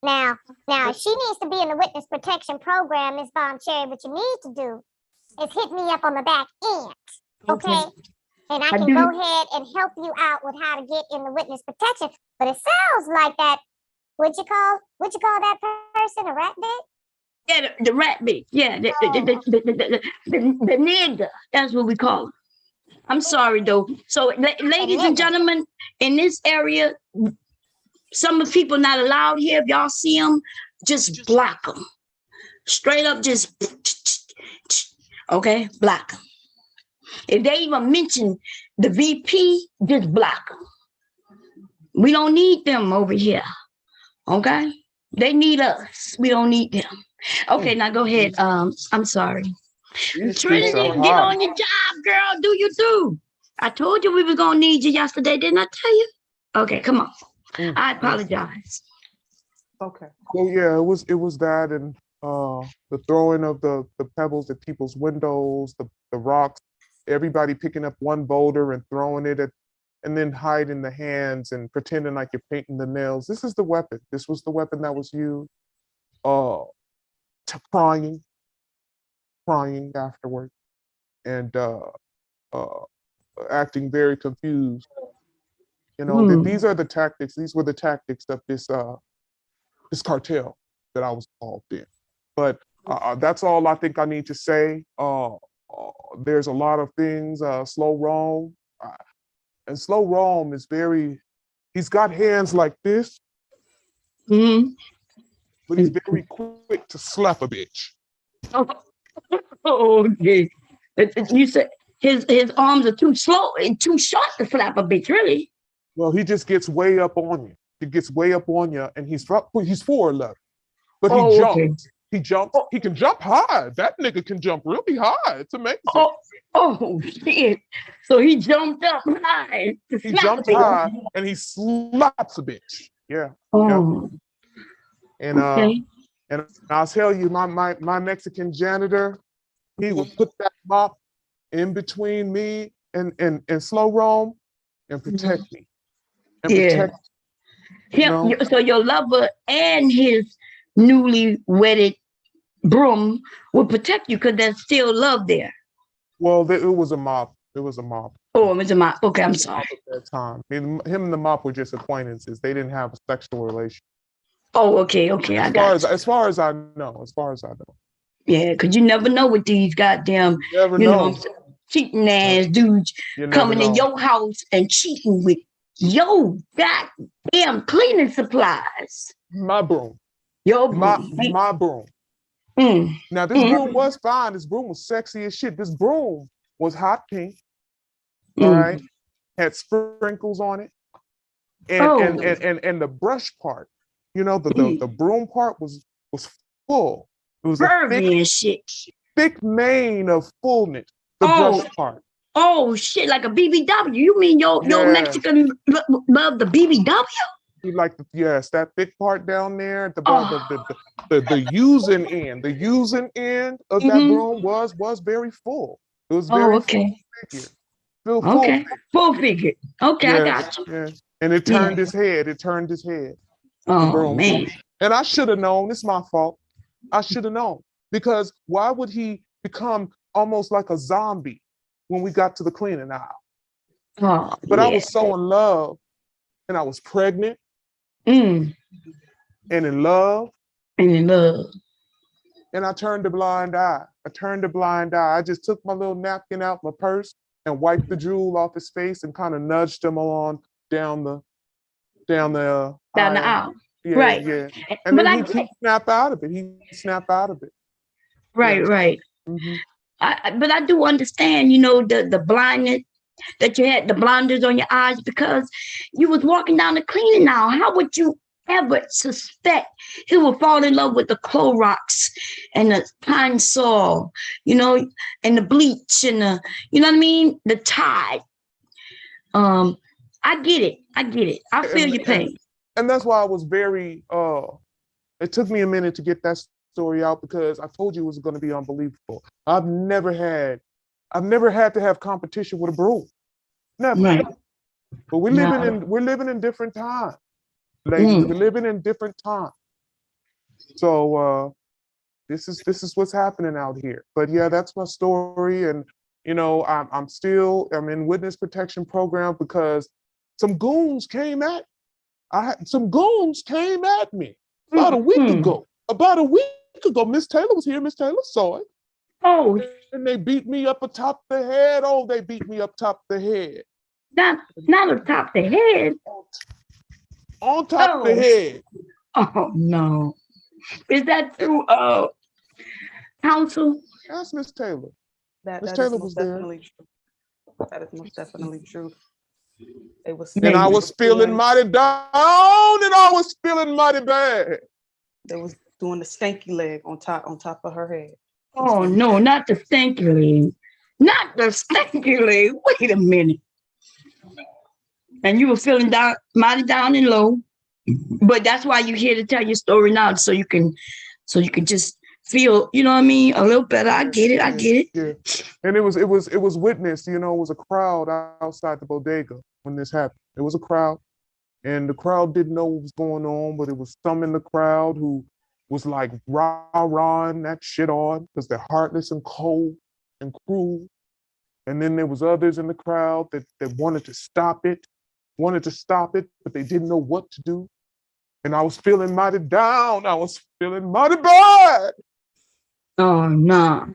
Speaker 4: Now, she needs to be in the witness protection program, Miss Baum Cherry. What you need to do is hit me up on the back end, okay? And I can go ahead and help you out with how to get in the witness protection. But it sounds like that. What you call that person? A rat bitch?
Speaker 1: Yeah, the rat bitch. Yeah, the nigger. That's what we call it. I'm sorry though. So, ladies and gentlemen, in this area, some of the people not allowed here. If y'all see them, just block them. Straight up, just okay, block them. If they even mention the VP, just block them. We don't need them over here. Okay, they need us. We don't need them. Okay, now go ahead. I'm sorry. Trinity, get on your job, girl. Do you do? I told you we were gonna need you yesterday, didn't I tell you? Okay, come on. I apologize.
Speaker 2: Okay.
Speaker 5: Well, yeah, it was that, and the throwing of the pebbles at people's windows, the rocks, everybody picking up one boulder and throwing it at, and then hiding the hands and pretending like you're painting the nails. This is the weapon. This was the weapon that was used. Crying afterward, and acting very confused. You know, these are the tactics. These were the tactics of this cartel that I was involved in. But that's all I think I need to say. There's a lot of things. Slow Rome, and Slow Rome is he's got hands like this, but he's very quick to slap a bitch.
Speaker 1: Oh, okay. You said his arms are too slow and too short to slap a bitch, really?
Speaker 5: Well, he just gets way up on you. He gets way up on you, and he's 4'11", but he jumps. Okay. He jumps. He can jump high. That nigga can jump really high. It's amazing.
Speaker 1: Oh shit! So he jumped up high.
Speaker 5: He jumped high and he slaps a bitch. Yeah. Oh. Yeah. And okay. And I'll tell you, my Mexican janitor, he would put that mop in between me and Slow Rome and protect me. And protect
Speaker 1: him. You know? So your lover and his newly wedded broom would protect you because there's still love there.
Speaker 5: Well, it was a mop. It was a mop.
Speaker 1: Oh, it was a mop. Okay, I'm sorry.
Speaker 5: At that time, him and the mop were just acquaintances. They didn't have a sexual relation.
Speaker 1: Oh, okay.
Speaker 5: As far as I know.
Speaker 1: Yeah, because you never know with these goddamn, you know cheating ass dudes coming in your house and cheating with your goddamn cleaning supplies.
Speaker 5: My broom.
Speaker 1: Your broom.
Speaker 5: My broom. Now this broom was fine. This broom was sexy as shit. This broom was hot pink. All right, had sprinkles on it, and the brush part. You know, the broom part was full. It was a thick mane of fullness. The brush part.
Speaker 1: Oh shit! Like a BBW. You mean your Mexican love the BBW?
Speaker 5: He like that thick part down there. The using end. The using end of that broom was very full. It was very full figure.
Speaker 1: Full figure. Okay, I got you.
Speaker 5: Yeah. And it turned his head.
Speaker 1: Oh man!
Speaker 5: And I should have known. It's my fault. I should have known, because why would he become almost like a zombie when we got to the cleaning aisle? But I was so in love, and I was pregnant, and in love, and I turned a blind eye. I just took my little napkin out my purse and wiped the drool off his face and kind of nudged him along down the
Speaker 1: aisle.
Speaker 5: Yeah,
Speaker 1: right.
Speaker 5: Yeah. And but then he snapped out of it.
Speaker 1: Right, right. But I do understand, you know, the blindness that you had, the blinders on your eyes, because you was walking down the cleaning aisle. How would you ever suspect he would fall in love with the Clorox and the pine sol, you know, and the bleach and the, you know what I mean? The Tide. I get it. I feel your pain.
Speaker 5: And that's why I was very, it took me a minute to get that story out, because I told you it was going to be unbelievable. I've never had to have competition with a broom. Never.
Speaker 1: Right.
Speaker 5: But we're living in different times. Ladies, we're living in different times. So this is what's happening out here. But yeah, that's my story. And you know, I'm in witness protection program because some goons came at me about a week ago. could go. Miss Taylor was here. Miss Taylor saw it.
Speaker 1: Oh,
Speaker 5: And they beat me up atop the head. Oh, they beat me up top the head.
Speaker 1: not atop the head.
Speaker 5: On top the head.
Speaker 1: Oh no. Is that true, counsel?
Speaker 5: That's Miss Taylor.
Speaker 2: That
Speaker 5: Miss
Speaker 2: is
Speaker 5: Taylor
Speaker 2: most
Speaker 5: was there.
Speaker 2: definitely true. That is most definitely true. It was,
Speaker 5: And I was feeling mighty down, and I was feeling mighty bad.
Speaker 2: they was doing the stanky leg on top of her head.
Speaker 1: Oh no, not the stinky leg. Not the stinky leg. Wait a minute. And you were feeling down, mighty down and low. But that's why you're here to tell your story now, so you can just feel, you know what I mean, a little better. I get it.
Speaker 5: Yeah. And it was witnessed, it was a crowd outside the bodega when this happened. It was a crowd, and the crowd didn't know what was going on, but it was some in the crowd who was like rah-rahing that shit on because they're heartless and cold and cruel. And then there was others in the crowd that wanted to stop it, but they didn't know what to do. And I was feeling mighty down. I was feeling mighty bad.
Speaker 1: Oh no.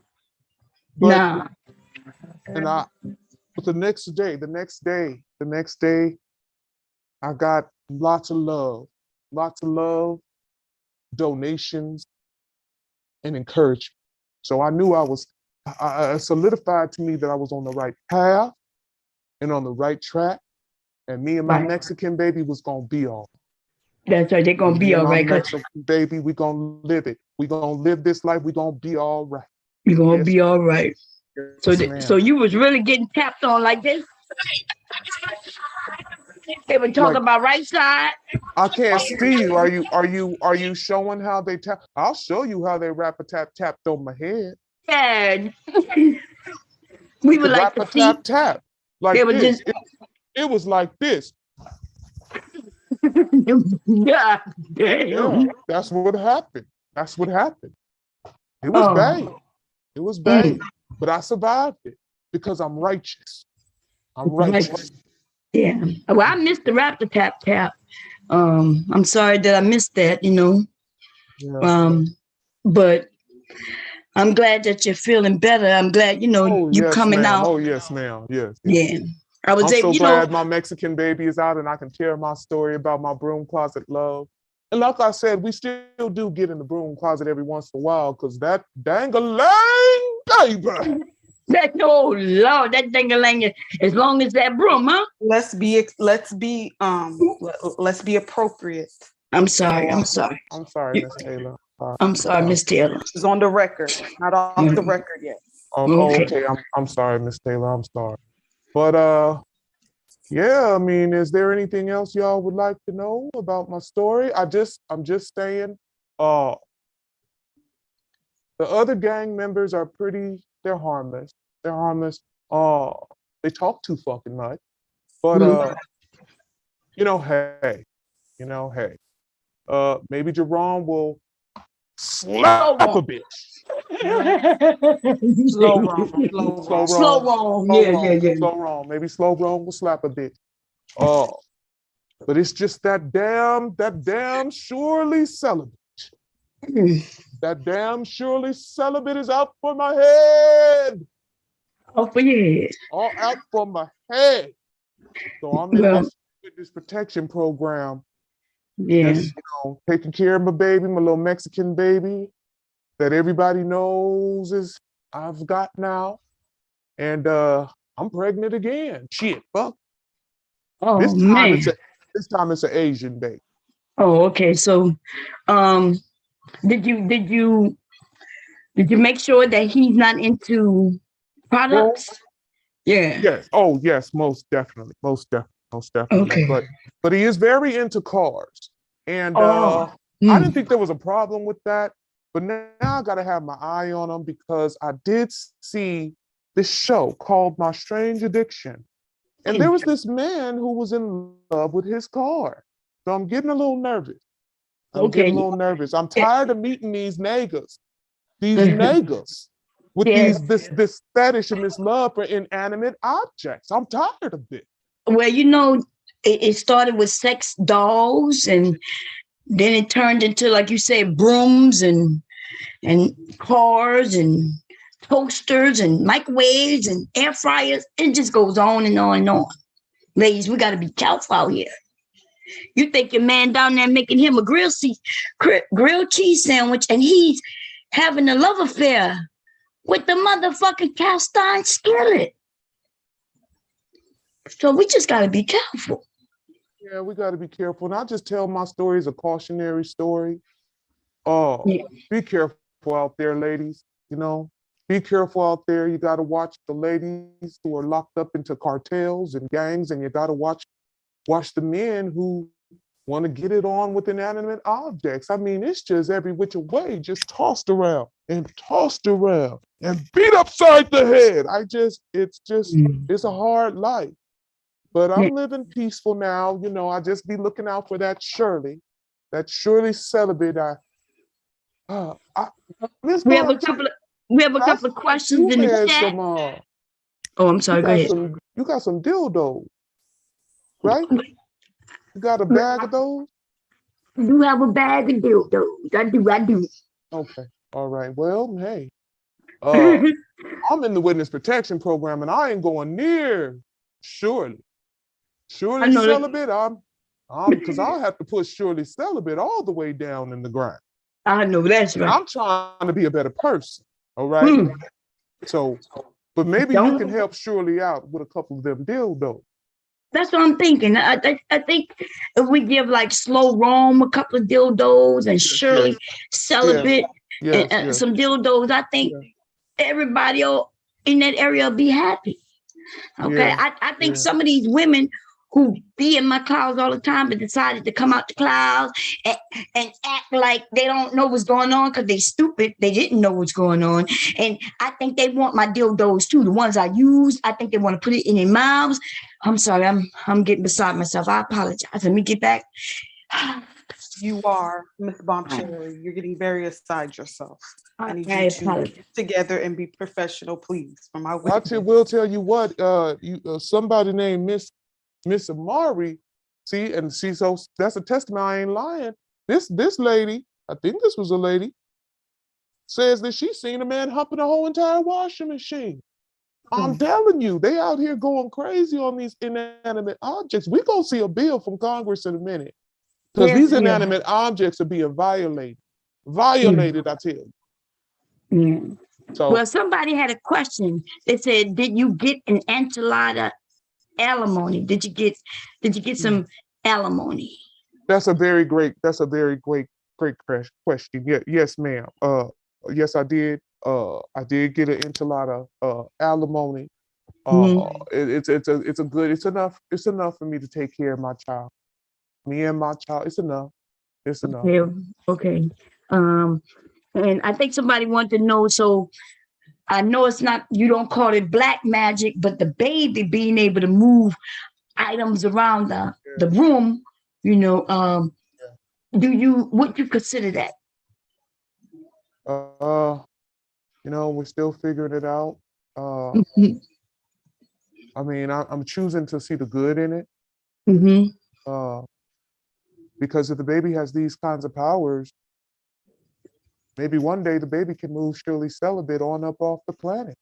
Speaker 5: But the next day, I got lots of love, donations, and encouragement. So I knew I solidified to me that I was on the right path and on the right track. And me and my Mexican baby was going to be all.
Speaker 1: That's right. They're going to be all right.
Speaker 5: Mexican baby, we're going to live it. We're going to live this life. We're going to be all right.
Speaker 1: You're going to be all right.
Speaker 5: Yes,
Speaker 1: so you was really getting tapped on like this? They were talking about right side.
Speaker 5: I can't see you. Are you showing how they tap? I'll show you how they tapped on my head.
Speaker 1: Yeah. We would like to see.
Speaker 5: Tap. Like this. It was like this.
Speaker 1: God damn.
Speaker 5: Yeah, that's what happened. It was bad. It was bad. But I survived it because I'm righteous.
Speaker 1: Yeah. Well, I missed the raptor tap. I'm sorry that I missed that,
Speaker 5: Yeah.
Speaker 1: But I'm glad that you're feeling better. I'm glad, you're coming out.
Speaker 5: Oh, yes, ma'am. Yes.
Speaker 1: Yeah. I'm
Speaker 5: so glad my Mexican baby is out and I can tell my story about my broom closet love. And like I said, we still do get in the broom closet every once in a while because that dang-a-lang baby.
Speaker 1: Oh Lord, that ding-a-lang, as long as that broom, huh?
Speaker 2: Let's be appropriate.
Speaker 1: I'm sorry,
Speaker 5: I'm sorry, Miss Taylor.
Speaker 1: I'm sorry, Miss Taylor.
Speaker 2: She's on the record, not off the record yet.
Speaker 5: Okay. I'm sorry, Miss Taylor. I'm sorry. But yeah, I mean, is there anything else y'all would like to know about my story? I'm just saying, the other gang members are they're harmless. They talk too fucking much. But hey. Maybe Jerome will slap a bitch.
Speaker 1: Slow wrong. Yeah.
Speaker 5: Slow wrong. Maybe slow wrong will slap a bitch. But it's just that damn surely celibate. That damn surely celibate is out for my head.
Speaker 1: Oh, for your head.
Speaker 5: All out for my head. So I'm in this protection program.
Speaker 1: Yeah.
Speaker 5: Just, taking care of my baby, my little Mexican baby that everybody knows I've got now. And I'm pregnant again. Shit, fuck.
Speaker 1: Oh,
Speaker 5: this time it's an Asian baby.
Speaker 1: Oh, okay. So did you make sure that he's not into products? Yeah.
Speaker 5: Yes. Oh, yes, most definitely. Okay. But he is very into cars. And I didn't think there was a problem with that. But now I got to have my eye on him because I did see this show called My Strange Addiction. And there was this man who was in love with his car. So I'm getting a little nervous. I'm tired of meeting these niggas. With this fetish and this love for inanimate objects. I'm tired of it.
Speaker 1: Well, it started with sex dolls, and then it turned into, like you say, brooms, and and cars and toasters and microwaves and air fryers. It just goes on and on and on. Ladies, we got to be careful out here. You think your man down there making him a grilled cheese sandwich and he's having a love affair with the motherfucking cast iron skillet. So we just got to be careful.
Speaker 5: Yeah, we got to be careful. And I just tell my story as a cautionary story. Oh, yeah. Be careful out there, ladies. You know, be careful out there. You got to watch the ladies who are locked up into cartels and gangs, and you got to watch the men who want to get it on with inanimate objects. I mean, it's just every which way, just tossed around and beat upside the head. It's a hard life. But I'm living peaceful now. You know, I just be looking out for that Shirley celibate.
Speaker 1: We have a couple of questions in the chat. Oh, I'm sorry. Go ahead.
Speaker 5: You got some dildos, right? You got a bag of those?
Speaker 1: You have a bag of dildos. I do.
Speaker 5: Okay. All right. Well, hey. I'm in the witness protection program and I ain't going near Shirley celibate. Because I'll have to push Shirley celibate all the way down in the ground.
Speaker 1: I know that's right.
Speaker 5: I'm trying to be a better person. All right. So, but maybe you can help Shirley out with a couple of them dildos.
Speaker 1: That's what I'm thinking. I think if we give like Slow Rome a couple of dildos and Shirley celibate and some dildos, I think everybody in that area will be happy. Okay. I think some of these women who be in my clouds all the time but decided to come out the clouds and act like they don't know what's going on because they stupid. They didn't know what's going on. And I think they want my dildos too. The ones I use, I think they want to put it in their mouths. I'm sorry, I'm getting beside myself. I apologize. Let me get back.
Speaker 2: You are, Miss Bombshell. You're getting very aside yourself. I need you to get together and be professional, please. For my
Speaker 5: will tell you what, somebody named Miss Amari, so that's a testament. I ain't lying. This lady, I think this was a lady, says that she's seen a man humping a whole entire washing machine. I'm telling you, they out here going crazy on these inanimate objects. We're going to see a bill from Congress in a minute. Because these inanimate objects are being violated. I tell you. So,
Speaker 1: well, somebody had a question. They said, did you get an enchilada alimony? Did you get some alimony?
Speaker 5: That's a very great question. Yeah, yes, ma'am. Yes, I did. I did get an enchilada alimony. It's enough for me to take care of my child. Me and my child, it's enough.
Speaker 1: Okay. And I think somebody wanted to know, so I know it's not, you don't call it black magic, but the baby being able to move items around the room, you know, would you consider that?
Speaker 5: You know, we're still figuring it out. I mean, I'm choosing to see the good in it. Because if the baby has these kinds of powers, maybe one day the baby can move Shirley celibate on up off the planet.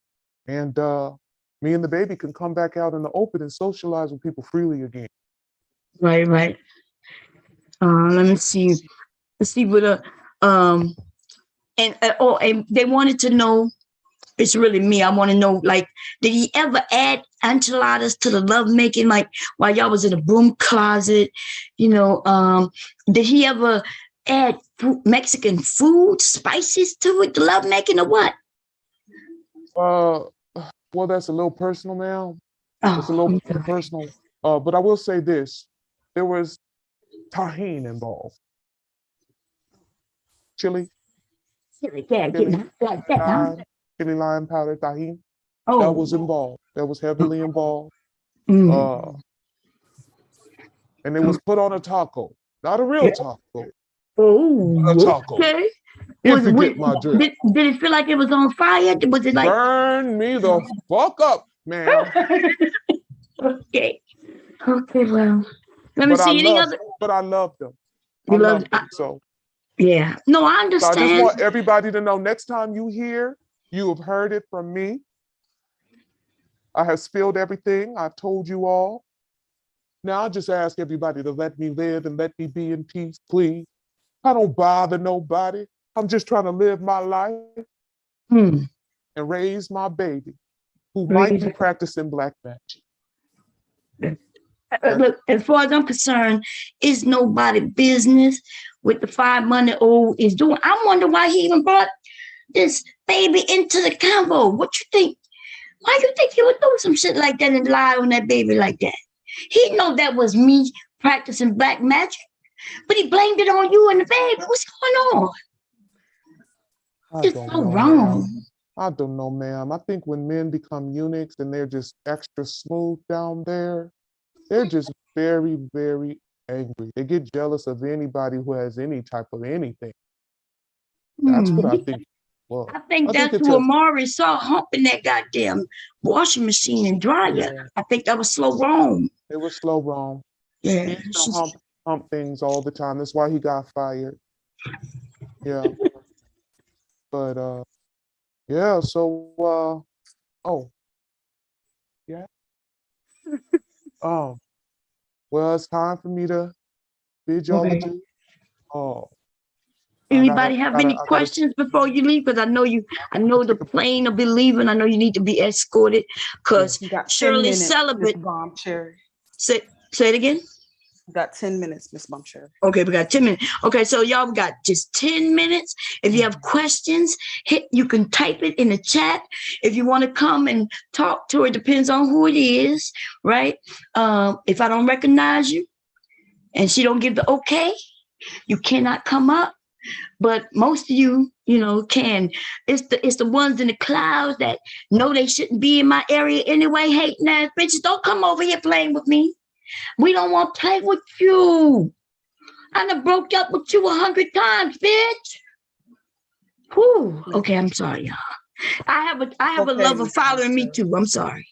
Speaker 5: And me and the baby can come back out in the open and socialize with people freely again.
Speaker 1: Right. Let me see. Let's see what and they wanted to know, it's really me. I want to know, like, did he ever add enchiladas to the lovemaking? Like while y'all was in a broom closet, you know, did he ever add Mexican food, spices to it, the lovemaking, or what?
Speaker 5: Well, that's a little personal now. It's a little personal. But I will say this: there was tahine involved. Chili, lime powder, tahine. That was involved. That was heavily involved. And it was put on a taco, not a real taco. A taco.
Speaker 1: Okay.
Speaker 5: If you get my drift.
Speaker 1: Did it feel like it was on fire? Was it like
Speaker 5: burn me the fuck up, man?
Speaker 1: Okay. Well, let me see any other.
Speaker 5: But I loved them.
Speaker 1: You loved
Speaker 5: them. So
Speaker 1: Yeah. No, I
Speaker 5: So I just
Speaker 1: understand.
Speaker 5: want everybody to know next time you hear, you have heard it from me. I have spilled everything. I've told you all. Now I just ask everybody to let me live and let me be in peace, please. I don't bother nobody. I'm just trying to live my life
Speaker 1: Hmm.
Speaker 5: and raise my baby who might be practicing black magic.
Speaker 1: Look, as far as I'm concerned, it's nobody business with the 5-month-old is doing. I wonder why he even brought this baby into the convo. What you think? Why you think he would do some shit like that and lie on that baby like that? He know that was me practicing black magic, but he blamed it on you and the baby. What's going on? It's so wrong.
Speaker 5: Ma'am. I don't know, ma'am. I think when men become eunuchs and they're just extra smooth down there, they're just very, very angry. They get jealous of anybody who has any type of anything. That's what I think. Well,
Speaker 1: I think that's who Amari saw humping that goddamn washing machine and dryer. Yeah. I think that was slow wrong.
Speaker 5: It was slow wrong.
Speaker 1: Yeah.
Speaker 5: He used to hump things all the time. That's why he got fired. Yeah. But yeah, so oh. Yeah. Well, it's time for me to bid y'all adieu. Oh.
Speaker 1: Anybody have any questions before you leave? Because I know the plane will be leaving. I know you need to be escorted because Shirley Celibate. Say it again.
Speaker 2: We got 10 minutes, Miss Bumpshire.
Speaker 1: Okay, we got 10 minutes. Okay, so y'all got just 10 minutes. If you have questions, you can type it in the chat. If you want to come and talk to her, it depends on who it is, right? If I don't recognize you and she don't give the okay, you cannot come up. But most of you, can. It's the ones in the clouds that know they shouldn't be in my area anyway, hating ass bitches. Don't come over here playing with me. We don't want to play with you. I done broke up with you 100 times, bitch. Whew. Okay, I'm sorry, y'all. I have a lover following me too. I'm sorry.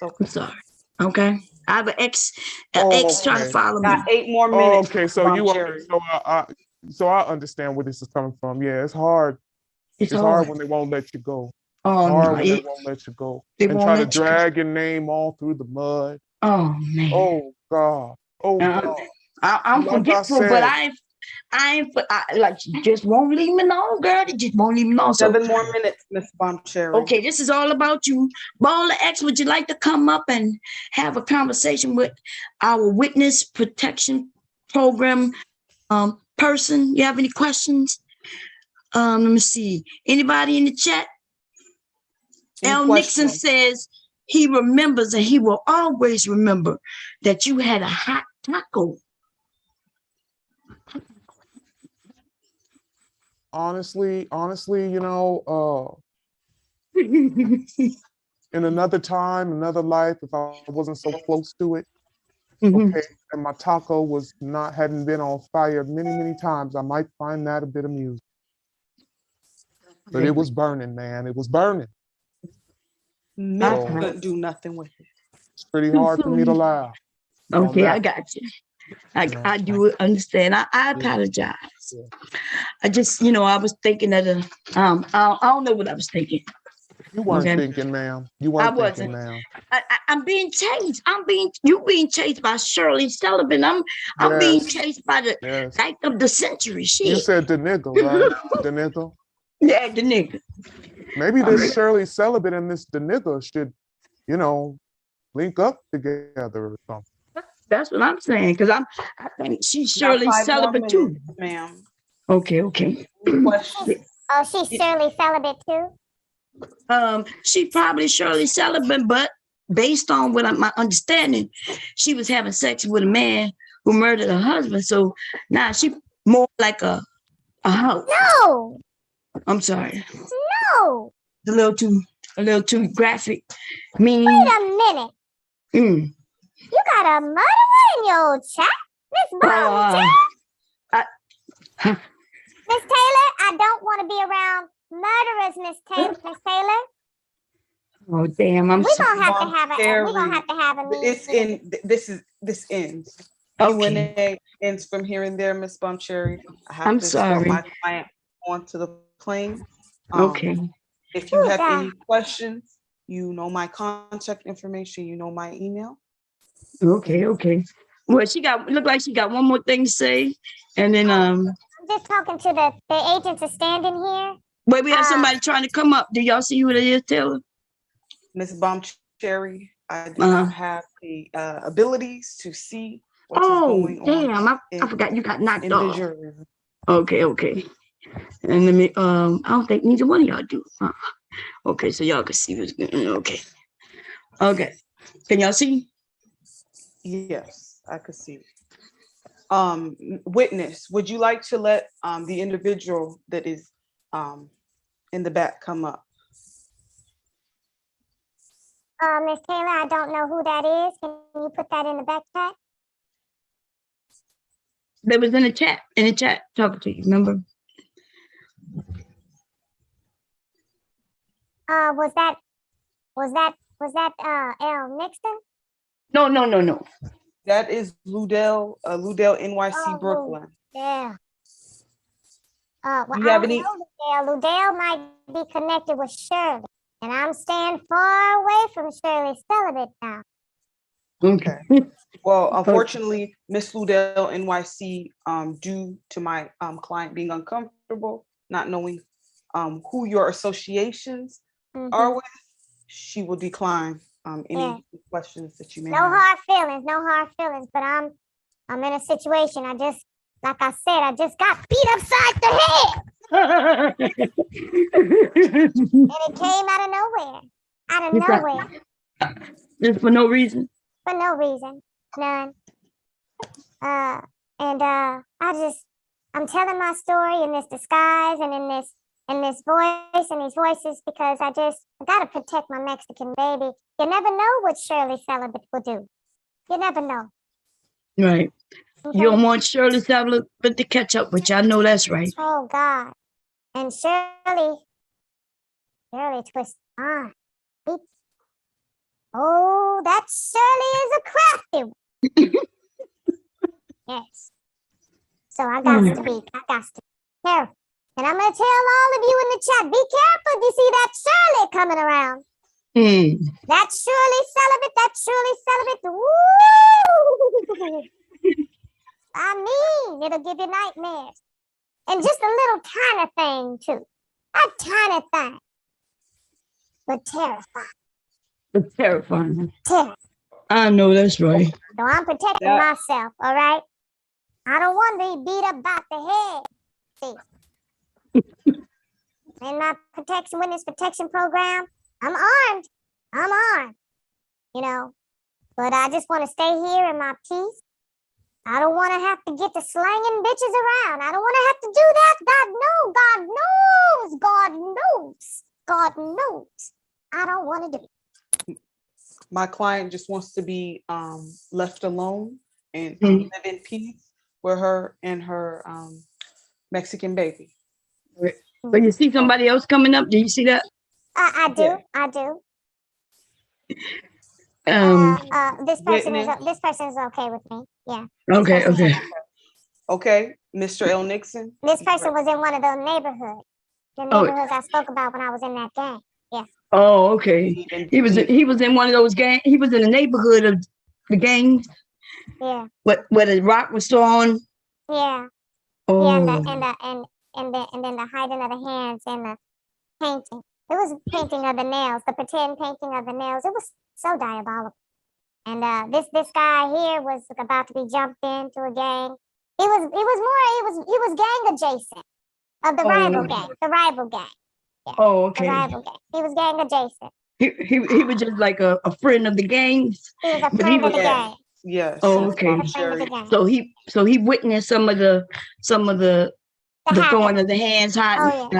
Speaker 1: I'm sorry. Okay. I have an ex trying to follow me.
Speaker 2: Got 8 more minutes.
Speaker 5: Okay, so I understand where this is coming from. Yeah, it's hard. It's hard when they won't let you go.
Speaker 1: Oh, no.
Speaker 5: When they won't let you go. And try to drag your name all through the mud.
Speaker 1: Oh, man.
Speaker 5: Oh, God. Oh, God.
Speaker 1: I'm forgetful, but I ain't like, just won't leave me alone, girl. It just won't leave me alone.
Speaker 2: 7 more minutes, Miss Bumpshire.
Speaker 1: Okay, this is all about you. Baller X, would you like to come up and have a conversation with our witness protection program person? You have any questions? Let me see. Anybody in the chat? L. Nixon says he remembers and he will always remember that you had a hot taco.
Speaker 5: Honestly, in another time, another life, if I wasn't so close to it, okay, and my taco hadn't been on fire many, many times, I might find that a bit amusing. But it was burning, man. It was burning.
Speaker 2: Milk couldn't do nothing with it.
Speaker 5: It's pretty hard for me to laugh.
Speaker 1: Okay, I got you. I do understand. I apologize. Yeah. I just, I was thinking of I don't know what I was thinking.
Speaker 5: You weren't thinking, ma'am. You weren't thinking, ma'am.
Speaker 1: I'm being chased. You being chased by Shirley Sullivan. I'm being chased by the night of the century. Shit.
Speaker 5: You said the nigga, right? The nigga.
Speaker 1: Yeah, the nigga.
Speaker 5: Maybe this Shirley Sullivan and this the nigga should, link up together or something.
Speaker 1: That's what I'm saying, because I think she's Shirley Sullivan too,
Speaker 2: ma'am.
Speaker 1: Okay.
Speaker 4: Oh, she's Shirley Sullivan too?
Speaker 1: She probably Shirley Sullivan, but based on what my understanding, she was having sex with a man who murdered her husband. So now she more like a house.
Speaker 4: No.
Speaker 1: I'm sorry.
Speaker 4: No.
Speaker 1: A little too graphic. Wait
Speaker 4: a minute. You got a murderer in your chat, Miss Brown. Miss Taylor, I don't want to be around murderers, Miss Taylor.
Speaker 1: Oh damn!
Speaker 4: We're gonna have to have a.
Speaker 2: It's in. This ends.
Speaker 1: Okay.
Speaker 2: Q&A ends from here and there, Miss Bumcherry. I have
Speaker 1: I'm
Speaker 2: to escort
Speaker 1: sorry.
Speaker 2: my client onto the plane.
Speaker 1: Okay.
Speaker 2: If you
Speaker 4: Who's
Speaker 2: have
Speaker 4: that?
Speaker 2: any questions, you know my contact information, you know my email.
Speaker 1: Okay. Okay. Well, look like she got one more thing to say. And then,
Speaker 4: I'm just talking to the agents are standing here.
Speaker 1: wait, we have somebody trying to come up. Do y'all see who it is, Taylor?
Speaker 2: Miss Bumcherry, I do
Speaker 1: Uh-huh.
Speaker 2: not have the abilities to see what is
Speaker 1: Oh,
Speaker 2: going on
Speaker 1: damn. I
Speaker 2: in
Speaker 1: forgot you got knocked
Speaker 2: the
Speaker 1: off.
Speaker 2: jury room.
Speaker 1: Okay. Okay. And let me, I don't think neither one of y'all do. Okay. So y'all can see what's going on. Okay. Okay. Can y'all see?
Speaker 2: Yes, I could see. Witness, would you like to let the individual that is in the back come up?
Speaker 4: Miss Taylor, I don't know who that is. Can you put that in the back chat?
Speaker 1: They was in the chat, talking to you, remember?
Speaker 4: Was that L Nixon?
Speaker 1: No.
Speaker 2: That is Ludell NYC
Speaker 4: Oh,
Speaker 2: Brooklyn.
Speaker 4: Yeah. Well,
Speaker 2: You
Speaker 4: I
Speaker 2: have
Speaker 4: don't
Speaker 2: any-
Speaker 4: know Ludell. Ludell might be connected with Shirley, and I'm staying far away from Shirley Celibate now.
Speaker 1: Okay.
Speaker 2: Well, unfortunately, Miss Ludell NYC, due to my client being uncomfortable, not knowing who your associations are with, she will decline any questions that you may
Speaker 4: No
Speaker 2: have.
Speaker 4: hard feelings, but I'm in a situation. Like I said, I just got beat upside the head. And it came out of nowhere. Out of nowhere.
Speaker 1: Just for no reason?
Speaker 4: For no reason. None. I'm telling my story in this disguise and in this voice and these voices because I gotta protect my Mexican baby. You never know what Shirley Celibate will do. You never know.
Speaker 1: Right.
Speaker 4: Okay?
Speaker 1: You don't want Shirley Celibate to catch up with you. I know that's right.
Speaker 4: Oh God. And Shirley twists on. Oh, that Shirley is a crafty one. Yes. So I got to be careful. And I'm gonna tell all of you in the chat, be careful if you see that Shirley coming around. That Shirley Celibate. Woo! I mean, it'll give you nightmares. And just a little tiny thing too. A tiny thing. But terrifying.
Speaker 1: It's terrifying.
Speaker 4: Terrifying.
Speaker 1: I know that's right.
Speaker 4: So I'm protecting myself, all right? I don't want to be beat up about the head. See? In my witness protection program, I'm armed. You know. But I just want to stay here in my peace. I don't want to have to get to slanging bitches around. I don't want to have to do that. God knows. I don't want to do it.
Speaker 2: My client just wants to be left alone and live in peace with her and her Mexican baby.
Speaker 1: But you see somebody else coming up? Do you see that?
Speaker 4: I do.
Speaker 2: Yeah.
Speaker 4: I do. This person is okay with me. Yeah.
Speaker 1: Okay.
Speaker 2: Okay, Mr. L. Nixon.
Speaker 4: This person was in one of those neighborhoods. The neighborhoods I spoke about when I was in that gang. Yeah.
Speaker 1: Oh, okay. He was in one of those gangs. He was in the neighborhood of the gangs.
Speaker 4: Yeah.
Speaker 1: Where the rock was thrown.
Speaker 4: Yeah.
Speaker 1: Oh.
Speaker 4: Yeah, and then the hiding of the hands and the painting. It was painting of the nails, the pretend painting of the nails. It was so diabolical. And this guy here was about to be jumped into a gang. He was gang adjacent of the rival gang. The rival gang. Yeah,
Speaker 1: oh, okay.
Speaker 4: The rival gang. He was gang adjacent.
Speaker 1: He was just like a friend of the gangs.
Speaker 4: He was a friend of the gang.
Speaker 2: Yes.
Speaker 1: Oh, okay. So he witnessed some of the throwing of the hands, hiding.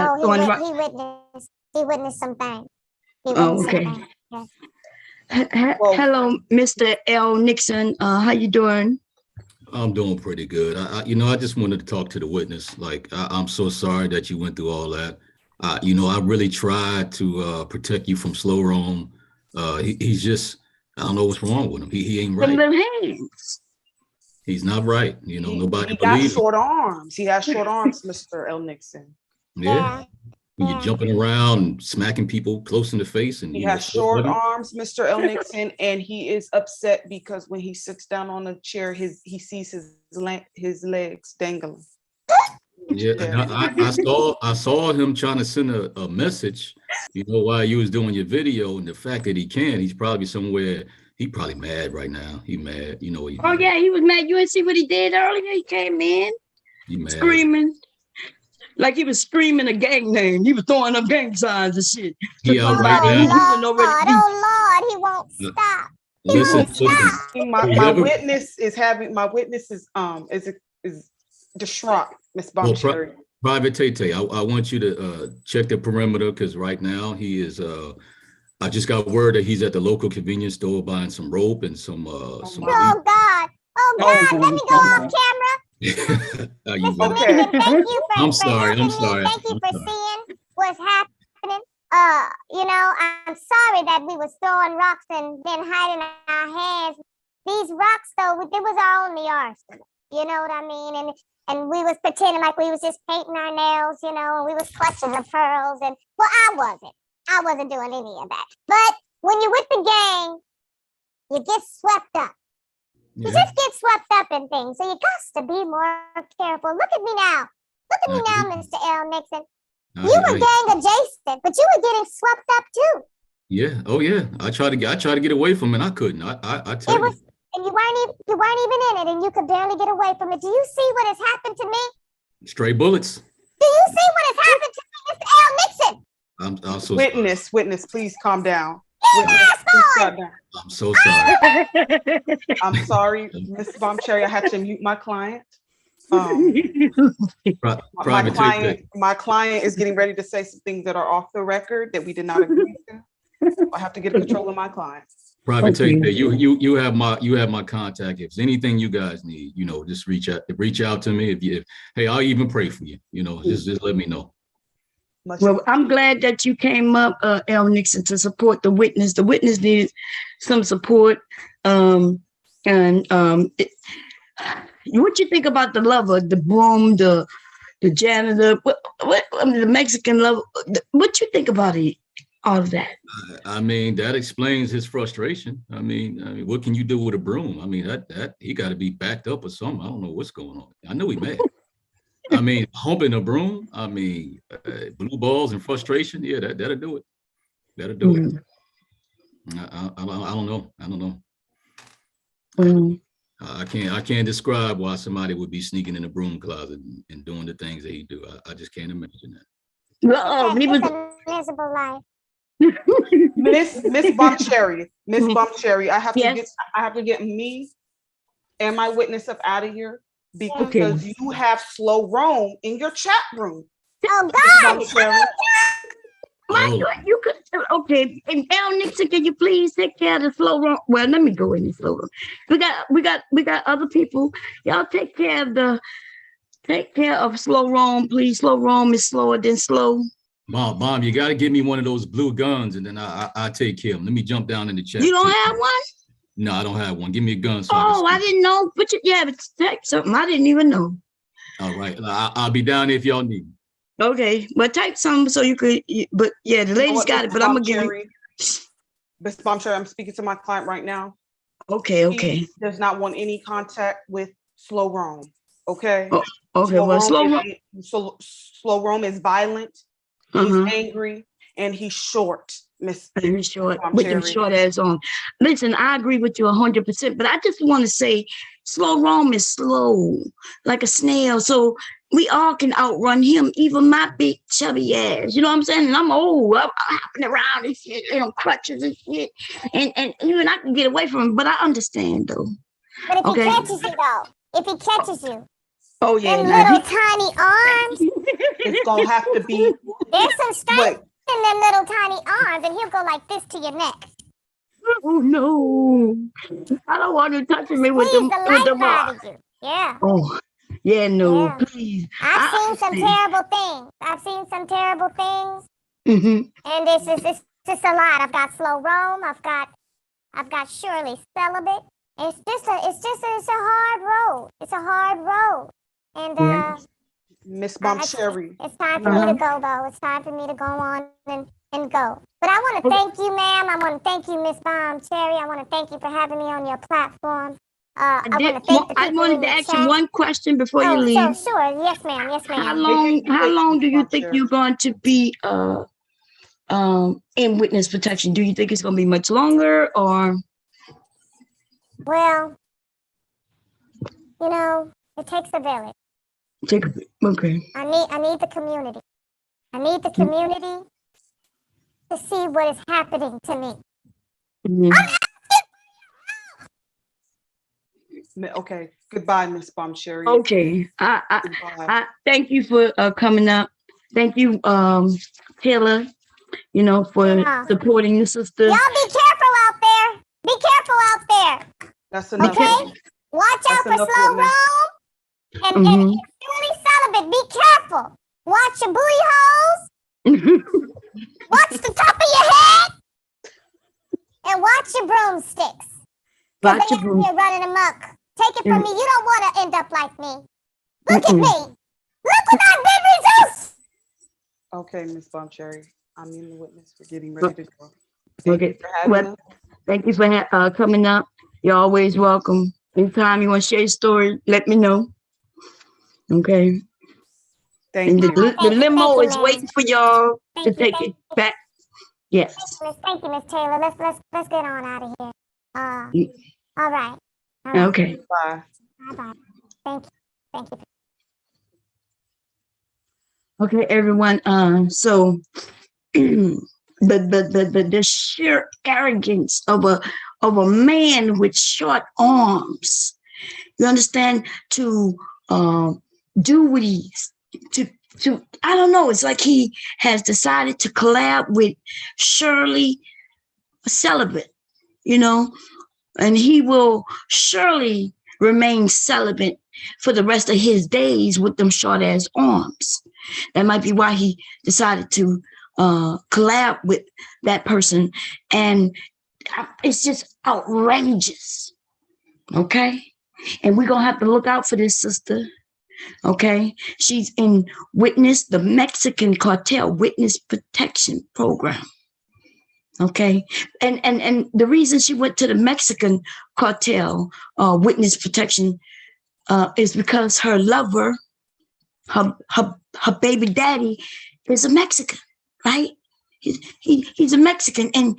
Speaker 4: He witnessed some things.
Speaker 1: Okay.
Speaker 4: Yeah.
Speaker 1: Hello, Mr. L. Nixon. How you doing?
Speaker 6: I'm doing pretty good. I just wanted to talk to the witness. Like, I'm so sorry that you went through all that. I really tried to protect you from Slow Rome. He's just, I don't know what's wrong with him. He ain't right.
Speaker 1: Them hands.
Speaker 6: He's not right. You know, nobody
Speaker 2: He got
Speaker 6: believes.
Speaker 2: short arms. He has short arms, Mr. L. Nixon.
Speaker 6: Yeah. When you're jumping around and smacking people close in the face, and
Speaker 2: He
Speaker 6: you know,
Speaker 2: has short arms, Mr. L. Nixon, and he is upset because when he sits down on a chair, he sees his legs dangling.
Speaker 6: Yeah, and I saw him trying to send a message, you know, while you was doing your video, and the fact that he can, he's probably somewhere. He probably mad right now. He mad, you know.
Speaker 1: Oh yeah, he was mad. You didn't see what he did earlier? He came in
Speaker 6: He mad.
Speaker 1: screaming, like he was screaming a gang name. He was throwing up gang signs and shit.
Speaker 6: He
Speaker 4: Oh,
Speaker 6: right now.
Speaker 4: Lord, he won't stop.
Speaker 6: Listen.
Speaker 2: My witness is distraught, Miss Bombsherry.
Speaker 6: Private Tay, I want you to check the perimeter, because right now he is. I just got word that he's at the local convenience store buying some rope and some.
Speaker 4: Oh God! Let me go off camera.
Speaker 2: Okay.
Speaker 4: Thank you for
Speaker 6: I'm sorry.
Speaker 4: Thank you for seeing what's happening. You know, I'm sorry that we was throwing rocks and then hiding our hands. These rocks, though, it was our only arsenal. You know what I mean? And we was pretending like we was just painting our nails, you know, and we was clutching the pearls. And well, I wasn't doing any of that. But when you're with the gang, you get swept up. You just get swept up in things. So you got to be more careful. Look at me now. Look at me now, Mr. L. Nixon. You were gang adjacent, but you were getting swept up too.
Speaker 6: Yeah. Oh yeah. I tried to get away from it, and I couldn't. I tell you.
Speaker 4: And you weren't even in it, and you could barely get away from it. Do you see what has happened to me?
Speaker 6: Stray bullets.
Speaker 4: Do you see what has happened to me, Mr. L. Nixon?
Speaker 6: I'm so
Speaker 2: Witness, please calm down.
Speaker 6: I'm so sorry.
Speaker 2: I'm sorry, Miss Bombcherry. I had to mute my client. My client is getting ready to say some things that are off the record that we did not agree to. I have to get control of my clients.
Speaker 6: Private Tay, you have my contact. If there's anything you guys need, you know, just reach out to me. Hey, I'll even pray for you. You know, just let me know.
Speaker 1: Well, I'm glad that you came up, L. Nixon, to support the witness. The witness needs some support. What you think about the lover, the broom, the janitor, the Mexican lover? What you think about it? All of that.
Speaker 6: I mean, that explains his frustration. I mean, what can you do with a broom? I mean, that he got to be backed up or something. I don't know what's going on. I know he mad. I mean, humping a broom. I mean, blue balls and frustration. Yeah, that'll do it. That'll do it. I don't know. I don't know. I can't describe why somebody would be sneaking in a broom closet and doing the things that he do. I just can't imagine that.
Speaker 4: It's a miserable life.
Speaker 2: Miss Bombcherry, I have to get me and my witness up out of here because you have slow roam in your chat room.
Speaker 4: Oh
Speaker 1: God! You could And L. Nixon, can you please take care of the slow roam? Well, let me go in the slow room. We got other people. Y'all take care of slow roam, please. Slow roam is slower than slow.
Speaker 6: Mom, you got to give me one of those blue guns, and then I take care of him. Let me jump down in the chat.
Speaker 1: You don't have one?
Speaker 6: No, I don't have one. Give me a gun. So
Speaker 1: I didn't know. But you have to take something. I didn't even know. All
Speaker 6: right. I'll be down there if y'all need me.
Speaker 1: Okay. But type something so you could. But yeah, the ladies got it. But I'm going to give you.
Speaker 2: Miss Bombcherry, I'm speaking to my client right now.
Speaker 1: Okay.
Speaker 2: He does not want any contact with slow roam. Okay.
Speaker 1: Okay.
Speaker 2: Slow roam is violent. He's angry and he's short, Miss.
Speaker 1: He's short with them short ass on. Listen, I agree with you 100%, but I just want to say slow roam is slow, like a snail. So we all can outrun him, even my big chubby ass. You know what I'm saying? And I'm old. I'm hopping around and shit, crutches and shit. And even I can get away from him, but I understand though.
Speaker 4: But if he catches you though, if he catches you.
Speaker 1: Oh yeah,
Speaker 4: them little tiny arms.
Speaker 2: It's gonna have to be.
Speaker 4: There's some strength in them little tiny arms, and he'll go like this to your neck.
Speaker 1: Oh no! I don't want to touch me with them.
Speaker 4: Yeah.
Speaker 1: Oh, yeah, no, please.
Speaker 4: I've seen some terrible things. And it's just a lot. I've got slow roam. I've got surely celibate. It's a hard road. It's a hard road. And
Speaker 1: Yes.
Speaker 2: Miss Bomb Cherry.
Speaker 4: it's time for me to go though. It's time for me to go on and go. But I want to thank you, ma'am. I want to thank you, Miss Bomb Cherry. I want to thank you for having me on your platform. I want to thank the people
Speaker 1: I wanted
Speaker 4: in
Speaker 1: to
Speaker 4: the
Speaker 1: ask you
Speaker 4: chat.
Speaker 1: one question before you leave.
Speaker 4: Sure. Yes, ma'am. Yes,
Speaker 1: How
Speaker 4: ma'am.
Speaker 1: long do you think you're going to be in witness protection? Do you think it's going to be much longer, or?
Speaker 4: Well, you know, it takes a village.
Speaker 1: Okay.
Speaker 4: I need the community. I need the community to see what is happening to me.
Speaker 1: Mhm.
Speaker 2: Okay. Goodbye, Miss Bomb Cherry.
Speaker 1: Okay.
Speaker 2: Goodbye.
Speaker 1: I thank you for coming up. Thank you, Taylor, for supporting your sister.
Speaker 4: Y'all be careful out there. Be careful out there.
Speaker 2: That's enough.
Speaker 4: Okay? Watch out for slow roam. And if you're really celibate, be careful. Watch your booty holes. Watch the top of your head. And watch your broomsticks. Because they out here running amok. Take it from me. You don't want to end up like me. Look at me. Look what I've been reduced.
Speaker 2: Okay, Miss Bomb Cherry. I'm in the witness. We're getting ready to go.
Speaker 1: Okay. Thank you for coming up. You're always welcome. Anytime you want to share your story, let me know. Okay.
Speaker 2: Thank you.
Speaker 1: The limo is waiting for y'all to take it back. Yes.
Speaker 4: Thank you, Miss Taylor. Let's get on out of here. All right.
Speaker 1: Okay.
Speaker 2: Bye.
Speaker 4: Bye. Thank you.
Speaker 1: Okay, everyone. So the sheer arrogance of a man with short arms, you understand, to do what he's to I don't know, it's like he has decided to collab with Shirley celibate, and he will surely remain celibate for the rest of his days with them short ass arms. That might be why he decided to collab with that person. And it's just outrageous. Okay. And we're going to have to look out for this sister. Okay. She's in the Mexican Cartel Witness Protection Program. Okay. And the reason she went to the Mexican Cartel Witness Protection is because her lover, her baby daddy, is a Mexican, right? He's a Mexican, and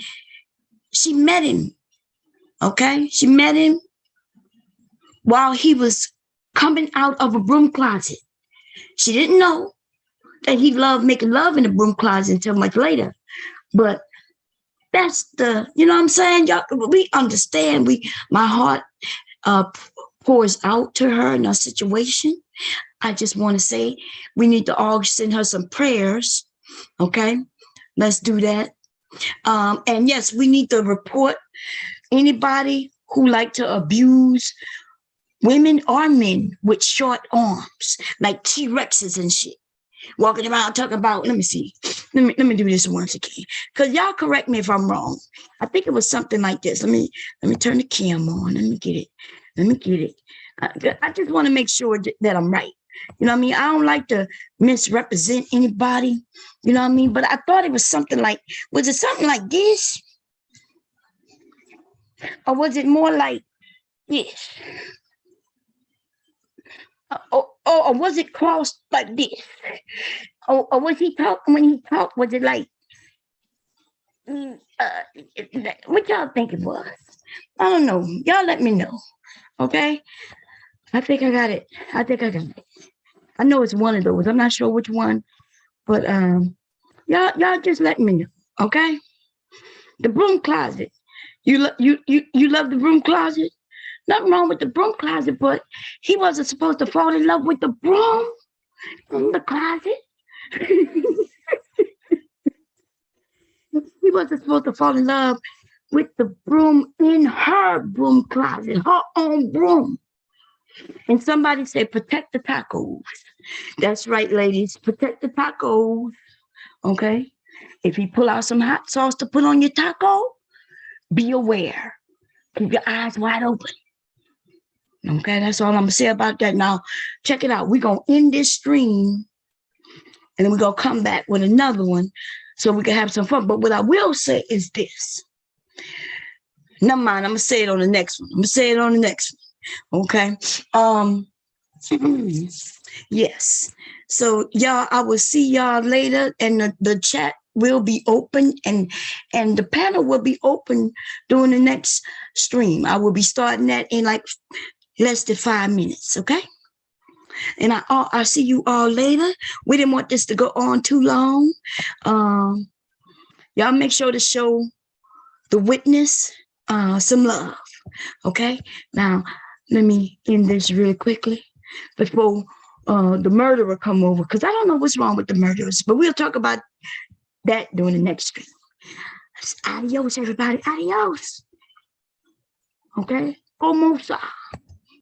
Speaker 1: she met him. Okay, she met him while he was coming out of a broom closet. She didn't know that he loved making love in the broom closet until much later. But that's you know what I'm saying? Y'all, we understand. My heart pours out to her in her situation. I just want to say we need to all send her some prayers. Okay, let's do that. And yes, we need to report anybody who like to abuse women or men with short arms, like T-Rexes and shit, walking around talking about. Let me see. Let me do this once again, because y'all correct me if I'm wrong. I think it was something like this. Let me turn the cam on. Let me get it. I just want to make sure that I'm right. You know what I mean? I don't like to misrepresent anybody. You know what I mean? But I thought it was something like, was it something like this? Or was it more like this? Or was it crossed like this? Or was he talking, when he talked, was it like, what y'all think it was? I don't know. Y'all let me know. Okay? I think I got it. I know it's one of those. I'm not sure which one, but y'all just let me know, okay? The broom closet. You love the broom closet? Nothing wrong with the broom closet, but he wasn't supposed to fall in love with the broom in the closet. He wasn't supposed to fall in love with the broom in her broom closet, her own broom. And somebody said, protect the tacos. That's right, ladies. Protect the tacos. Okay? If you pull out some hot sauce to put on your taco, be aware. Keep your eyes wide open. Okay, that's all I'm gonna say about that. Now, check it out. We're gonna end this stream and then we're gonna come back with another one so we can have some fun. But what I will say is this. Never mind, I'm gonna say it on the next one. Okay. Yes. So y'all, I will see y'all later, and the chat will be open, and the panel will be open during the next stream. I will be starting that in like less than 5 minutes. Okay. And I'll see you all later. We didn't want this to go on too long. Y'all make sure to show the witness some love. Okay. Now let me end this really quickly before the murderer come over, because I don't know what's wrong with the murderers, but we'll talk about that during the next stream. Adios, everybody. Adios. Okay. Como sa.